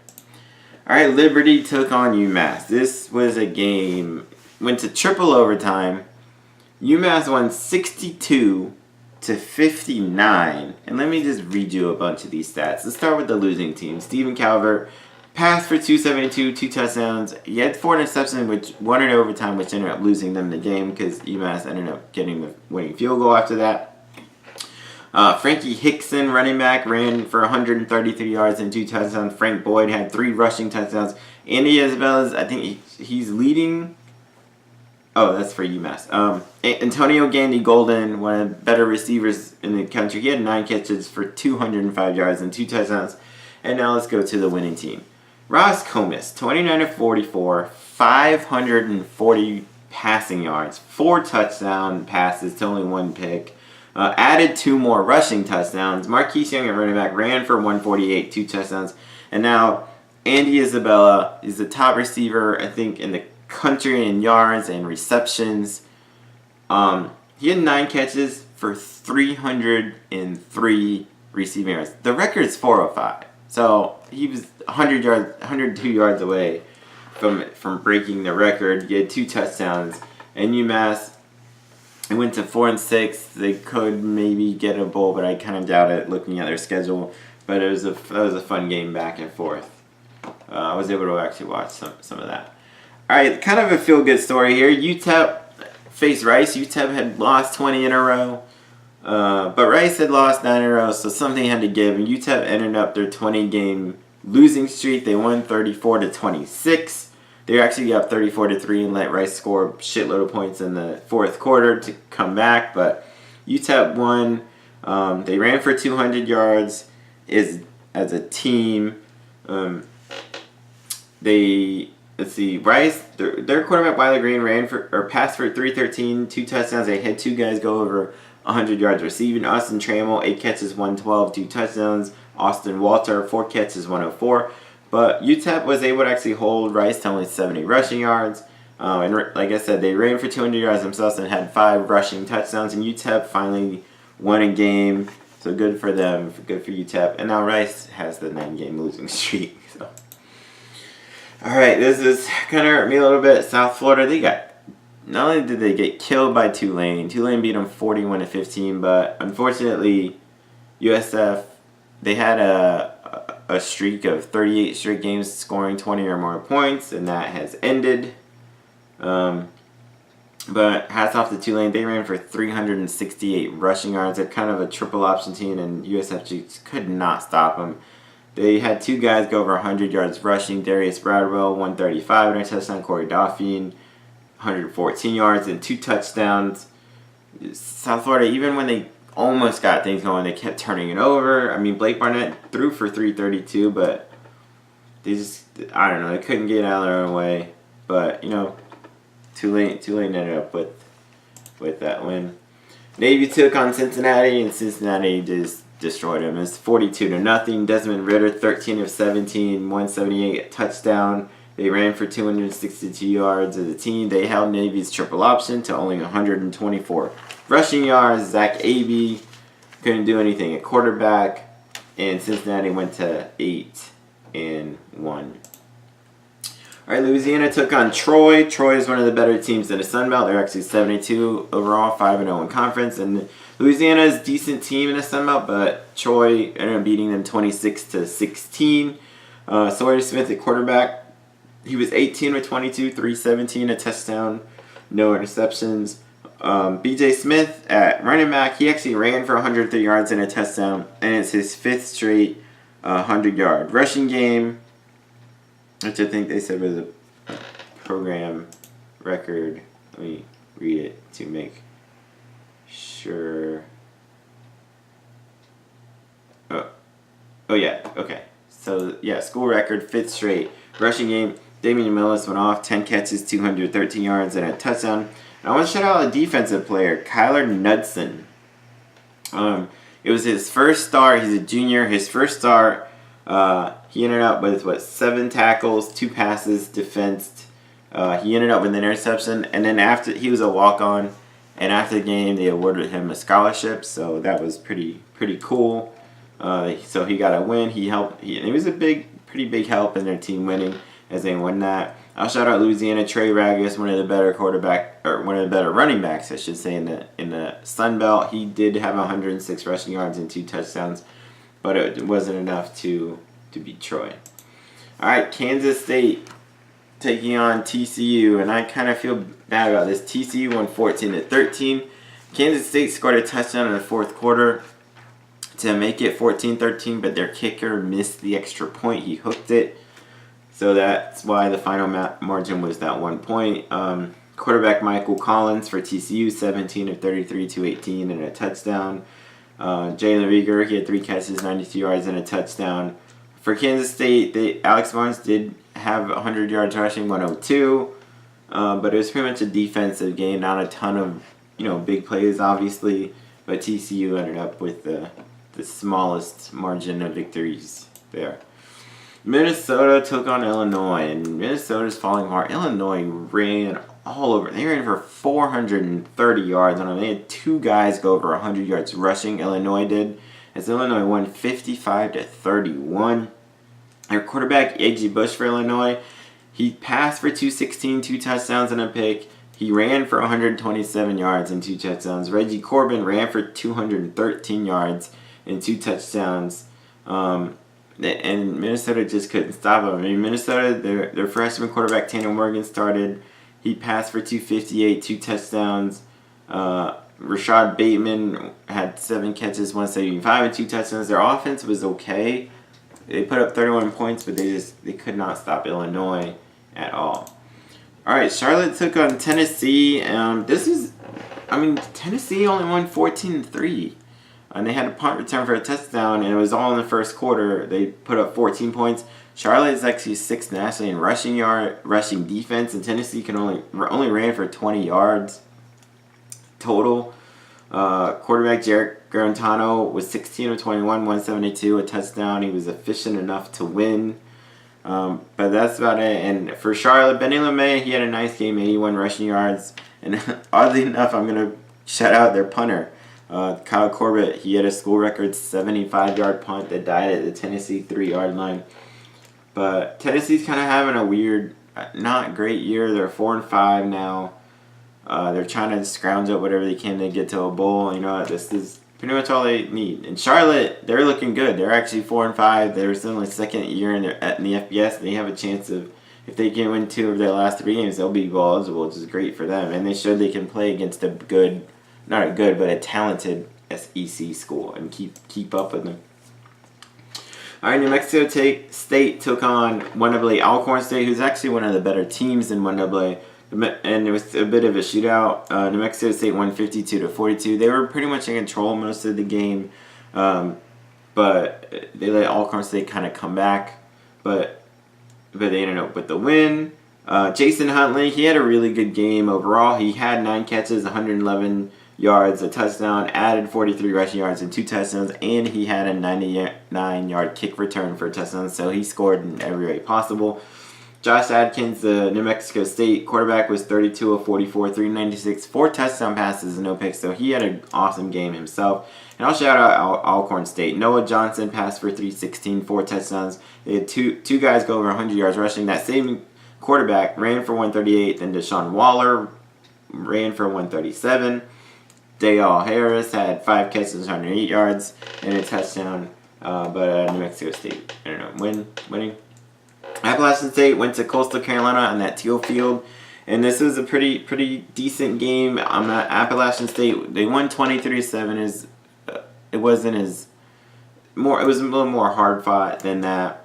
All right, Liberty took on UMass. This was a game, went to triple overtime. UMass won 62-59. And let me just read you a bunch of these stats. Let's start with the losing team. Stephen Calvert passed for 272, 2 touchdowns. He had 4 interceptions, which won in overtime, which ended up losing them the game because UMass ended up getting the winning field goal after that. Frankie Hickson, running back, ran for 133 yards and 2 touchdowns. Frank Boyd had 3 rushing touchdowns. Andy Isabella, I think he's leading. Oh, that's for UMass. Antonio Gandy Golden, one of the better receivers in the country. He had 9 catches for 205 yards and 2 touchdowns. And now let's go to the winning team. Ross Comas, 29-44, 540 passing yards, 4 touchdown passes to only 1 pick. Added 2 more rushing touchdowns. Marquise Young, at running back, ran for 148, 2 touchdowns. And now Andy Isabella is the top receiver, I think, in the country in yards and receptions. He had 9 catches for 303 receiving yards. The record is 405. So he was 102 yards away from breaking the record. He had 2 touchdowns. And UMass, it went to 4-6. They could maybe get a bowl, but I kind of doubt it looking at their schedule. But that was a fun game back and forth. I was able to actually watch some of that. All right, kind of a feel-good story here. UTEP faced Rice. UTEP had lost 20 in a row, but Rice had lost 9 in a row, so something had to give. And UTEP ended up their 20-game losing streak. They won 34-26. They were actually up 34-3 and let Rice score a shitload of points in the 4th quarter to come back. But UTEP won. They ran for 200 yards as a team. Let's see, Rice, their quarterback Wiley Green passed for 313, 2 touchdowns. They had 2 guys go over 100 yards receiving. Austin Trammell, 8 catches, 112, 2 touchdowns. Austin Walter, 4 catches, 104. But UTEP was able to actually hold Rice to only 70 rushing yards. And like I said, they ran for 200 yards themselves and had 5 rushing touchdowns. And UTEP finally won a game. So good for them. Good for UTEP. And now Rice has the 9-game losing streak. So. Alright, this is kind of hurt me a little bit. South Florida, not only did they get killed by Tulane beat them 41-15, but unfortunately, USF, they had a streak of 38 straight games scoring 20 or more points, and that has ended. But hats off to Tulane. They ran for 368 rushing yards. They're kind of a triple option team, and USF just could not stop them. They had 2 guys go over 100 yards rushing. Darius Bradwell, 135 and a touchdown. Corey Dauphine, 114 yards and 2 touchdowns. South Florida, even when they almost got things going, they kept turning it over. I mean, Blake Barnett threw for 332, but they just, I don't know, they couldn't get out of their own way. But, Tulane ended up with that win. Navy took on Cincinnati, and Cincinnati just destroyed them. It's 42-0. Desmond Ritter, 13 of 17, 178, touchdown. They ran for 262 yards as a team. They held Navy's triple option to only 124 rushing yards. Zach Abey couldn't do anything at quarterback, and Cincinnati went to 8-1. All right, Louisiana took on Troy. Troy is one of the better teams in the Sun Belt. They're actually 72 overall, 5-0 in conference, and Louisiana is a decent team in the Sun Belt, but Troy ended up beating them 26-16. Sawyer Smith at quarterback, he was 18 with 22, 317, a touchdown, no interceptions. B.J. Smith at running back, he actually ran for 130 yards and a touchdown, and it's his 5th straight 100-yard rushing game, which I think they said was a program record. Let me read it to make sure. Oh yeah, okay. So yeah, school record, 5th straight rushing game. Damian Millis went off, 10 catches, 213 yards, and a touchdown. And I want to shout out a defensive player, Kyler Knudsen. It was his first start. He's a junior. His first start, he ended up with 7 tackles, 2 passes, defensed. He ended up with an interception, and then after he was a walk-on, And after the game, they awarded him a scholarship, so that was pretty cool. So he got a win. He helped. It was a pretty big help in their team winning as they won that. I'll shout out Louisiana. Trey Ragas, one of the better running backs, I should say, in the Sun Belt. He did have 106 rushing yards and 2 touchdowns, but it wasn't enough to beat Troy. All right, Kansas State taking on TCU, and I kind of feel bad about this. TCU won 14-13. Kansas State scored a touchdown in the fourth quarter to make it 14-13, but their kicker missed the extra point. He hooked it. So that's why the final margin was that 1 point. Quarterback Michael Collins for TCU, 17 of 33, 218, and a touchdown. Jalen Rieger, he had 3 catches, 92 yards, and a touchdown. For Kansas State, Alex Barnes did have 100 yards rushing, 102. But it was pretty much a defensive game, not a ton of big plays, obviously. But TCU ended up with the smallest margin of victories there. Minnesota took on Illinois, and Minnesota's falling apart. Illinois ran all over. They ran for 430 yards on them. They had 2 guys go over 100 yards rushing. Illinois did, as Illinois won 55-31. Their quarterback, A.J. Bush for Illinois, he passed for 216, 2 touchdowns and a pick. He ran for 127 yards and 2 touchdowns. Reggie Corbin ran for 213 yards and 2 touchdowns. And Minnesota just couldn't stop him. I mean, Minnesota, their freshman quarterback, Tanner Morgan, started. He passed for 258, 2 touchdowns. Rashad Bateman had 7 catches, 175, and 2 touchdowns. Their offense was okay. They put up 31 points, but they could not stop Illinois at all. All right, Charlotte took on Tennessee. Tennessee only won 14-3. And they had a punt return for a touchdown, and it was all in the first quarter. They put up 14 points. Charlotte is actually 6th nationally in rushing defense, and Tennessee only ran for 20 yards total. Quarterback Jarrett Garantano was 16 of 21, 172, a touchdown. He was efficient enough to win. But that's about it. And for Charlotte, Benny LeMay, he had a nice game, 81 rushing yards. And oddly enough, I'm going to shout out their punter. Kyle Corbett, he had a school record 75-yard punt that died at the Tennessee 3-yard line. But Tennessee's kind of having a weird, not great year. They're 4-5 now. They're trying to scrounge up whatever they can to get to a bowl. This is pretty much all they need. In Charlotte, they're looking good. They're actually 4-5. They're still in their second year in the FBS. They have a chance of, if they can win 2 of their last 3 games, they'll be bowl eligible, which is great for them. And they showed they can play against a good, not a good, but a talented SEC school and keep up with them. All right, New Mexico State took on 1AA Alcorn State, who's actually one of the better teams in 1AA. And it was a bit of a shootout. New Mexico State won 52-42. They were pretty much in control most of the game, but they let Alcorn State kind of come back. But they ended up with the win. Jason Huntley, he had a really good game overall. He had 9 catches, 111 yards, a touchdown, added 43 rushing yards and 2 touchdowns, and he had a 99-yard kick return for a touchdown, so he scored in every way possible. Josh Adkins, the New Mexico State quarterback, was 32 of 44, 396, 4 touchdown passes and no picks, so he had an awesome game himself. And I'll shout out Alcorn State. Noah Johnson passed for 316, 4 touchdowns. They had two guys go over 100 yards rushing. That same quarterback ran for 138, then Deshaun Waller ran for 137. Dale Harris had 5 catches, 108 yards, and a touchdown. But New Mexico State, winning. Appalachian State went to Coastal Carolina on that teal field, and this was a pretty decent game. Appalachian State, they won 23-7. It was a little more hard fought than that.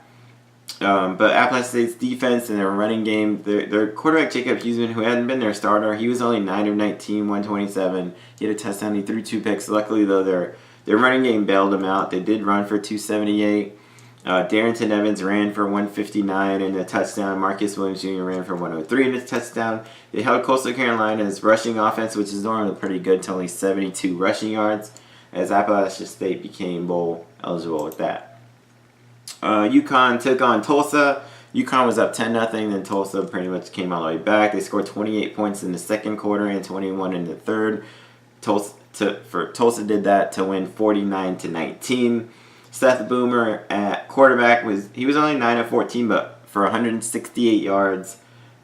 But Appalachian State's defense and their running game, their quarterback Jacob Huseman, who hadn't been their starter, he was only 9 of 19, 127. He had a touchdown. He threw 2 picks. Luckily, though, their running game bailed them out. They did run for 278. Darrington Evans ran for 159 and a touchdown. Marcus Williams Jr. ran for 103 and a touchdown. They held Coastal Carolina's rushing offense, which is normally pretty good, to only 72 rushing yards, as Appalachian State became bowl eligible with that. UConn took on Tulsa. UConn was up 10-0, then Tulsa pretty much came all the way back. They scored 28 points in the second quarter and 21 in the third. Tulsa did that to win 49-19. Seth Boomer at quarterback was only 9 of 14, but for 168 yards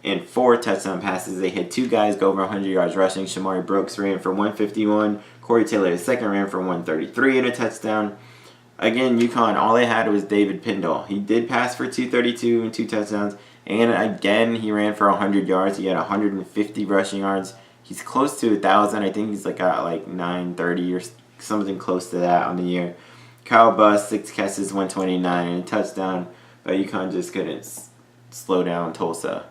and 4 touchdown passes. They had 2 guys go over 100 yards rushing. Shamari Brooks ran for 151. Corey Taylor II ran for 133 and a touchdown. Again, UConn, all they had was David Pindall. He did pass for 232 and 2 touchdowns. And again, he ran for 100 yards. He had 150 rushing yards. He's close to 1,000. I think he's got 930 or something close to that on the year. Kyle Buss, 6 catches, 129 and a touchdown. But UConn just couldn't slow down Tulsa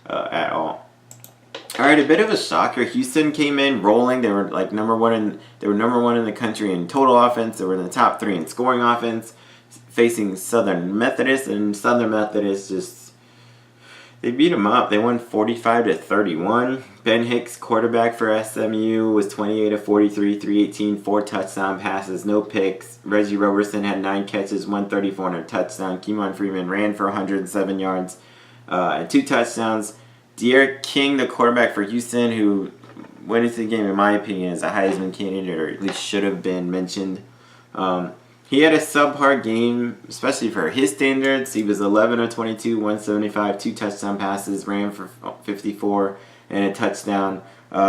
at all. All right, a bit of a shocker. Houston came in rolling. They were number one in the country in total offense. They were in the top 3 in scoring offense, facing Southern Methodist, and Southern Methodist they beat them up. They won 45-31. Ben Hicks, quarterback for SMU, was 28 of 43, 318, 4 touchdown passes, no picks. Reggie Roberson had 9 catches, 134 and a touchdown. Keymon Freeman ran for 107 yards and 2 touchdowns. De'Aaron King, the quarterback for Houston, who went into the game, in my opinion, as a Heisman candidate, or at least should have been mentioned. He had a subpar game, especially for his standards. He was 11 of 22, 175, 2 touchdown passes, ran for 54 and a touchdown.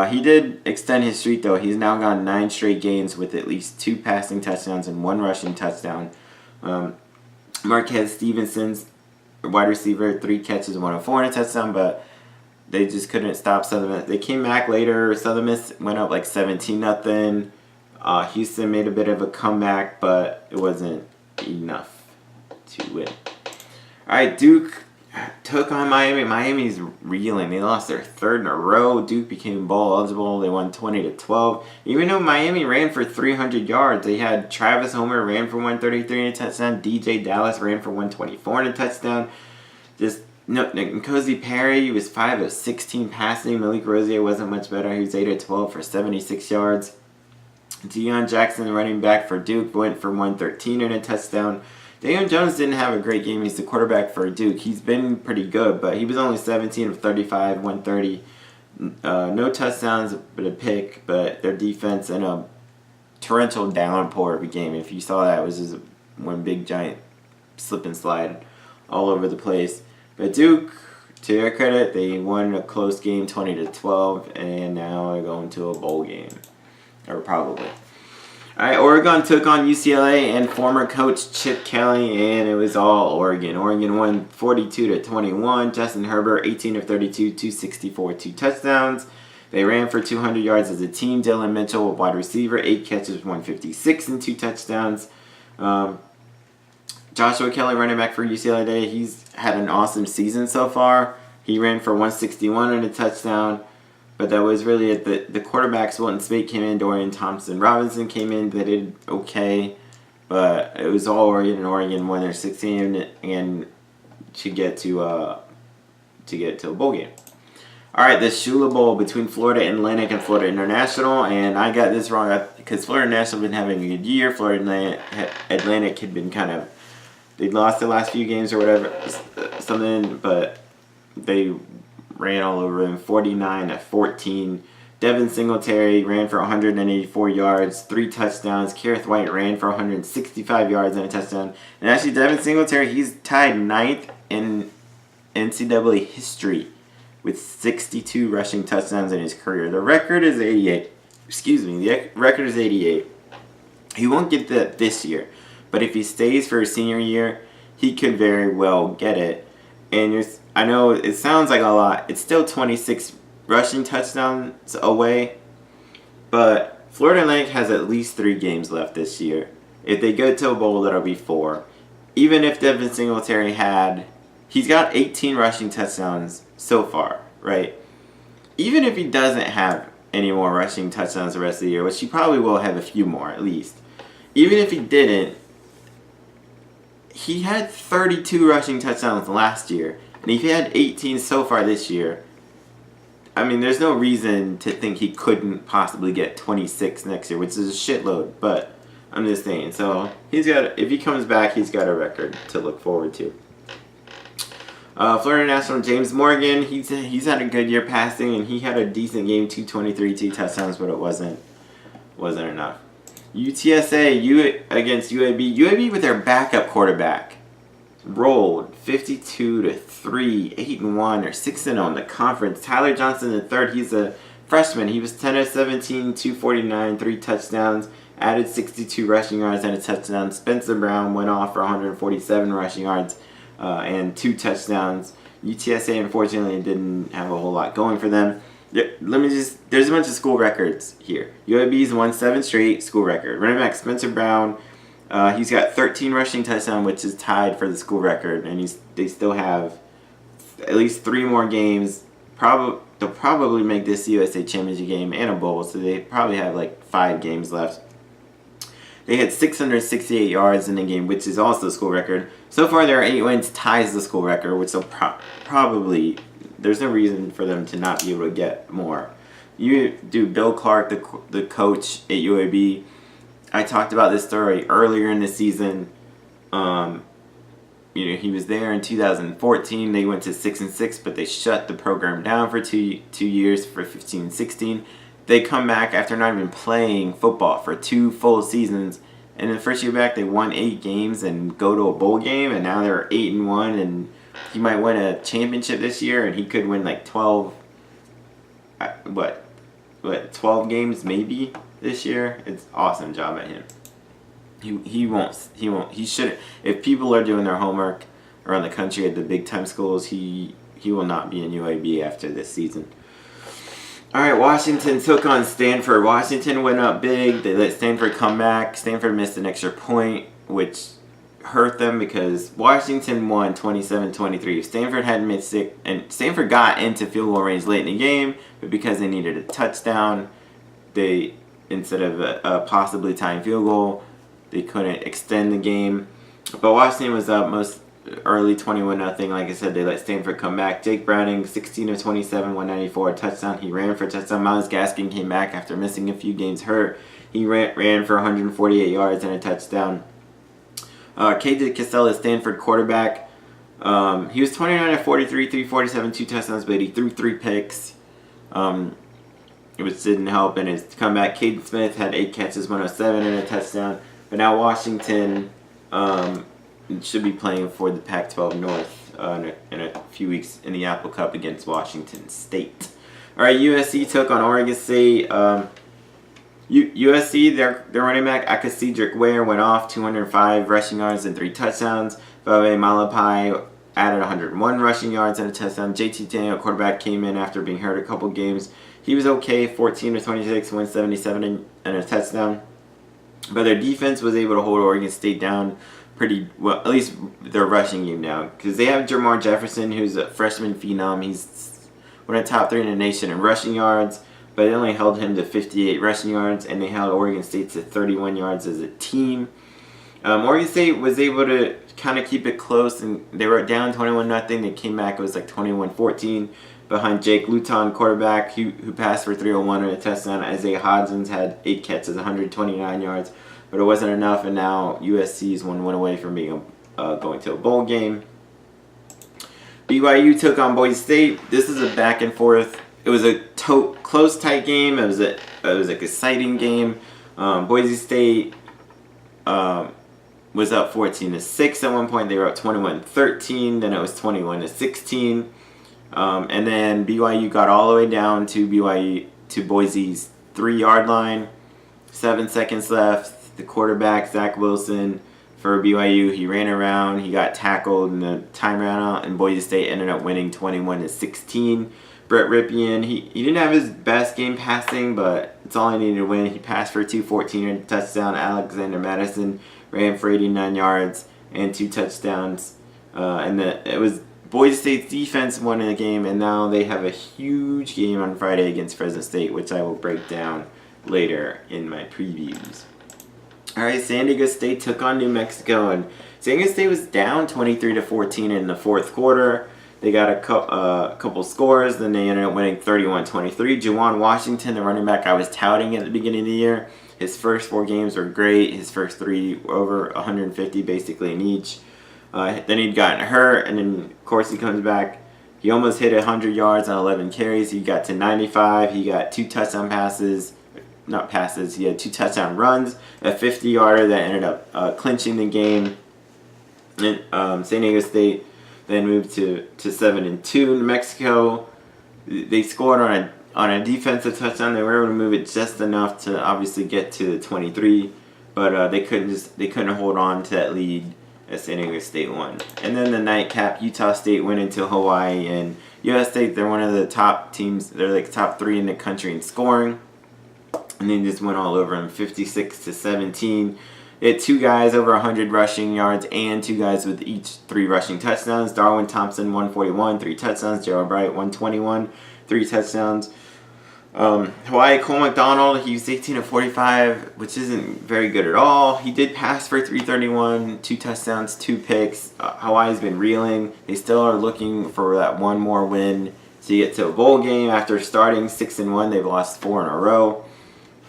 He did extend his streak, though. He's now gone 9 straight games with at least 2 passing touchdowns and 1 rushing touchdown. Marquez Stevenson, wide receiver, 3 catches, 104 and a touchdown, but they just couldn't stop Southern Miss. They came back later. Southern Miss went up 17-0. Houston made a bit of a comeback, but it wasn't enough to win. All right, Duke took on Miami. Miami's reeling. They lost their 3rd in a row. Duke became bowl eligible. They won 20-12. Even though Miami ran for 300 yards, they had Travis Homer ran for 133 and a touchdown. DJ Dallas ran for 124 and a touchdown. N'Kosi Perry was 5 of 16 passing. Malik Rosier wasn't much better. He was 8 of 12 for 76 yards. Deion Jackson, the running back for Duke, went for 113 and a touchdown. Deion Jones didn't have a great game. He's the quarterback for Duke. He's been pretty good, but he was only 17 of 35, 130. No touchdowns, but a pick. But their defense and a torrential downpour of a game. If you saw that, it was just one big giant slip and slide all over the place. But Duke, to their credit, they won a close game 20-12, and now they're going to a bowl game. Or probably. Alright, Oregon took on UCLA and former coach Chip Kelly, and it was all Oregon. Oregon won 42-21. Justin Herbert, 18 of 32, 264, 2 touchdowns. They ran for 200 yards as a team. Dylan Mitchell, wide receiver, 8 catches, 156, and 2 touchdowns. Joshua Kelly, running back for UCLA, he's had an awesome season so far. He ran for 161 and a touchdown. But that was really it. The quarterbacks, Wilton Speight came in, Dorian Thompson-Robinson came in. They did okay. But it was all Oregon, and Oregon won their 16 and to get to a bowl game. All right, the Shula Bowl between Florida Atlantic and Florida International, and I got this wrong because Florida International had been having a good year. Florida Atlantic had been they'd lost the last few games or whatever, something, but they ran all over them, 49-14. Devin Singletary ran for 184 yards, 3 touchdowns. Kerith White ran for 165 yards and a touchdown. And actually, Devin Singletary, he's tied 9th in NCAA history with 62 rushing touchdowns in his career. The record is 88. The record is 88. He won't get that this year, but if he stays for his senior year, he could very well get it. And I know it sounds like a lot. It's still 26 rushing touchdowns away, but Florida Atlantic has at least 3 games left this year. If they go to a bowl, that'll be 4. Even if Devin Singletary he's got 18 rushing touchdowns so far, right? Even if he doesn't have any more rushing touchdowns the rest of the year, which he probably will have a few more at least. Even if he didn't, he had 32 rushing touchdowns last year, and if he had 18 so far this year, I mean, there's no reason to think he couldn't possibly get 26 next year, which is a shitload, but I'm just saying. So, if he comes back, he's got a record to look forward to. Florida National James Morgan, he's had a good year passing, and he had a decent game, 223, 2 touchdowns, but it wasn't enough. UTSA against UAB. UAB with their backup quarterback rolled 52-3, 8-1 or 6-0 in the conference. Tyler Johnson III, he's a freshman. He was 10 of 17, 249, 3 touchdowns, added 62 rushing yards and a touchdown. Spencer Brown went off for 147 rushing yards and 2 touchdowns. UTSA unfortunately didn't have a whole lot going for them. There's a bunch of school records here. UAB's won 7 straight school record. Running back Spencer Brown, he's got 13 rushing touchdowns, which is tied for the school record, and they still have at least 3 more games. They'll probably make this USA Championship game and a bowl, so they probably have like 5 games left. They had 668 yards in the game, which is also a school record. So far, their 8 wins ties the school record, which they'll probably. There's no reason for them to not be able to get more. You do Bill Clark, the coach at UAB. I talked about this story earlier in the season. He was there in 2014. They went to 6-6, but they shut the program down for 2 years for 15-16. They come back after not even playing football for 2 full seasons. And the first year back, they won 8 games and go to a bowl game, and now they're 8-1, and he might win a championship this year, and he could win like 12 games maybe this year. It's awesome job at him. He shouldn't. If people are doing their homework around the country at the big time schools, he will not be in UAB after this season. All right, Washington took on Stanford. Washington went up big. They let Stanford come back. Stanford missed an extra point, which hurt them because Washington won 27-23. If Stanford hadn't missed it, and Stanford got into field goal range late in the game, but because they needed a touchdown, they, instead of a possibly tying field goal, they couldn't extend the game. But Washington was up most early 21-0. Like I said, they let Stanford come back. Jake Browning, 16 of 27, 194, a touchdown. He ran for a touchdown. Myles Gaskin came back after missing a few games hurt. He ran for 148 yards and a touchdown. KJ Cassell, Stanford quarterback. He was 29 of 43, 347, 2 touchdowns, but he threw 3 picks. Which didn't help in his comeback. Caden Smith had 8 catches, 107, and a touchdown. But now Washington should be playing for the Pac-12 North in a few weeks in the Apple Cup against Washington State. All right, USC took on Oregon State. USC, their running back Akacedric Ware went off 205 rushing yards and 3 touchdowns. Vave Malapai added 101 rushing yards and a touchdown. JT Daniel, quarterback, came in after being hurt a couple games. He was okay, 14 of 26, 177 and a touchdown. But their defense was able to hold Oregon State down pretty well, at least their rushing game down. Because they have Jermar Jefferson, who's a freshman phenom. He's one of the top 3 in the nation in rushing yards. But it only held him to 58 rushing yards, and they held Oregon State to 31 yards as a team. Oregon State was able to kind of keep it close, and they were down 21-0. They came back, it was like 21-14 behind Jake Luton, quarterback, who passed for 301 and a touchdown. Isaiah Hodgins had 8 catches, 129 yards, but it wasn't enough, and now USC is 1 win away from being going to a bowl game. BYU took on Boise State. This is a back and forth. It was a close, tight game. It was an exciting game. Boise State was up 14-6 at one point. They were up 21-13. Then it was 21-16. And then BYU got all the way down to Boise's 3-yard line. 7 seconds left. The quarterback, Zach Wilson, for BYU, he ran around. He got tackled, and the time ran out. And Boise State ended up winning 21-16. Brett Ripien, he didn't have his best game passing, but it's all he needed to win. He passed for 214 and a touchdown. Alexander Madison ran for 89 yards and 2 touchdowns. It was Boise State's defense won the game, and now they have a huge game on Friday against Fresno State, which I will break down later in my previews. All right, San Diego State took on New Mexico, and San Diego State was down 23-14 in the 4th quarter. They got a couple scores, then they ended up winning 31-23. Juwan Washington, the running back I was touting at the beginning of the year, his first 4 games were great. His first 3 over 150 basically in each. Then he'd gotten hurt, and then of course he comes back. He almost hit 100 yards on 11 carries. He got to 95. He got 2 touchdown passes. Not passes. He had 2 touchdown runs. A 50-yarder that ended up clinching the game. And San Diego State then moved to 7-2. New Mexico, they scored on a defensive touchdown. They were able to move it just enough to obviously get to the 23, but they couldn't hold on to that lead as San Diego State won. And then the nightcap, Utah State went into Hawaii, and US State, they're one of the top teams. They're like top 3 in the country in scoring, and they just went all over them, 56-17. They had 2 guys over 100 rushing yards and 2 guys with each 3 rushing touchdowns. Darwin Thompson, 141, 3 touchdowns. Gerald Bright, 121, 3 touchdowns. Hawaii, Cole McDonald, he was 18 of 45, which isn't very good at all. He did pass for 331, 2 touchdowns, 2 picks. Hawaii's been reeling. They still are looking for that one more win to get to a bowl game. After starting 6-1, they've lost 4 in a row.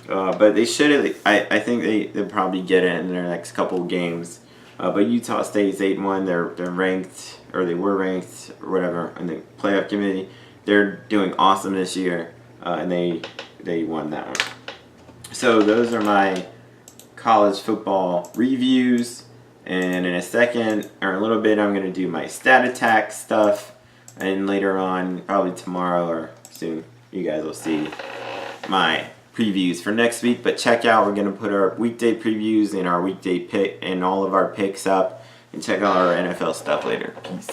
But they should have. I think they'll probably get it in their next couple of games. But Utah State's 8-1. They're ranked, or they were ranked, or whatever, in the playoff committee. They're doing awesome this year, and they won that one. So those are my college football reviews. And in a second, or a little bit, I'm going to do my stat attack stuff. And later on, probably tomorrow or soon, you guys will see my previews for next week. But check out, we're going to put our weekday previews and our weekday pick and all of our picks up. And check out our NFL stuff later. Peace.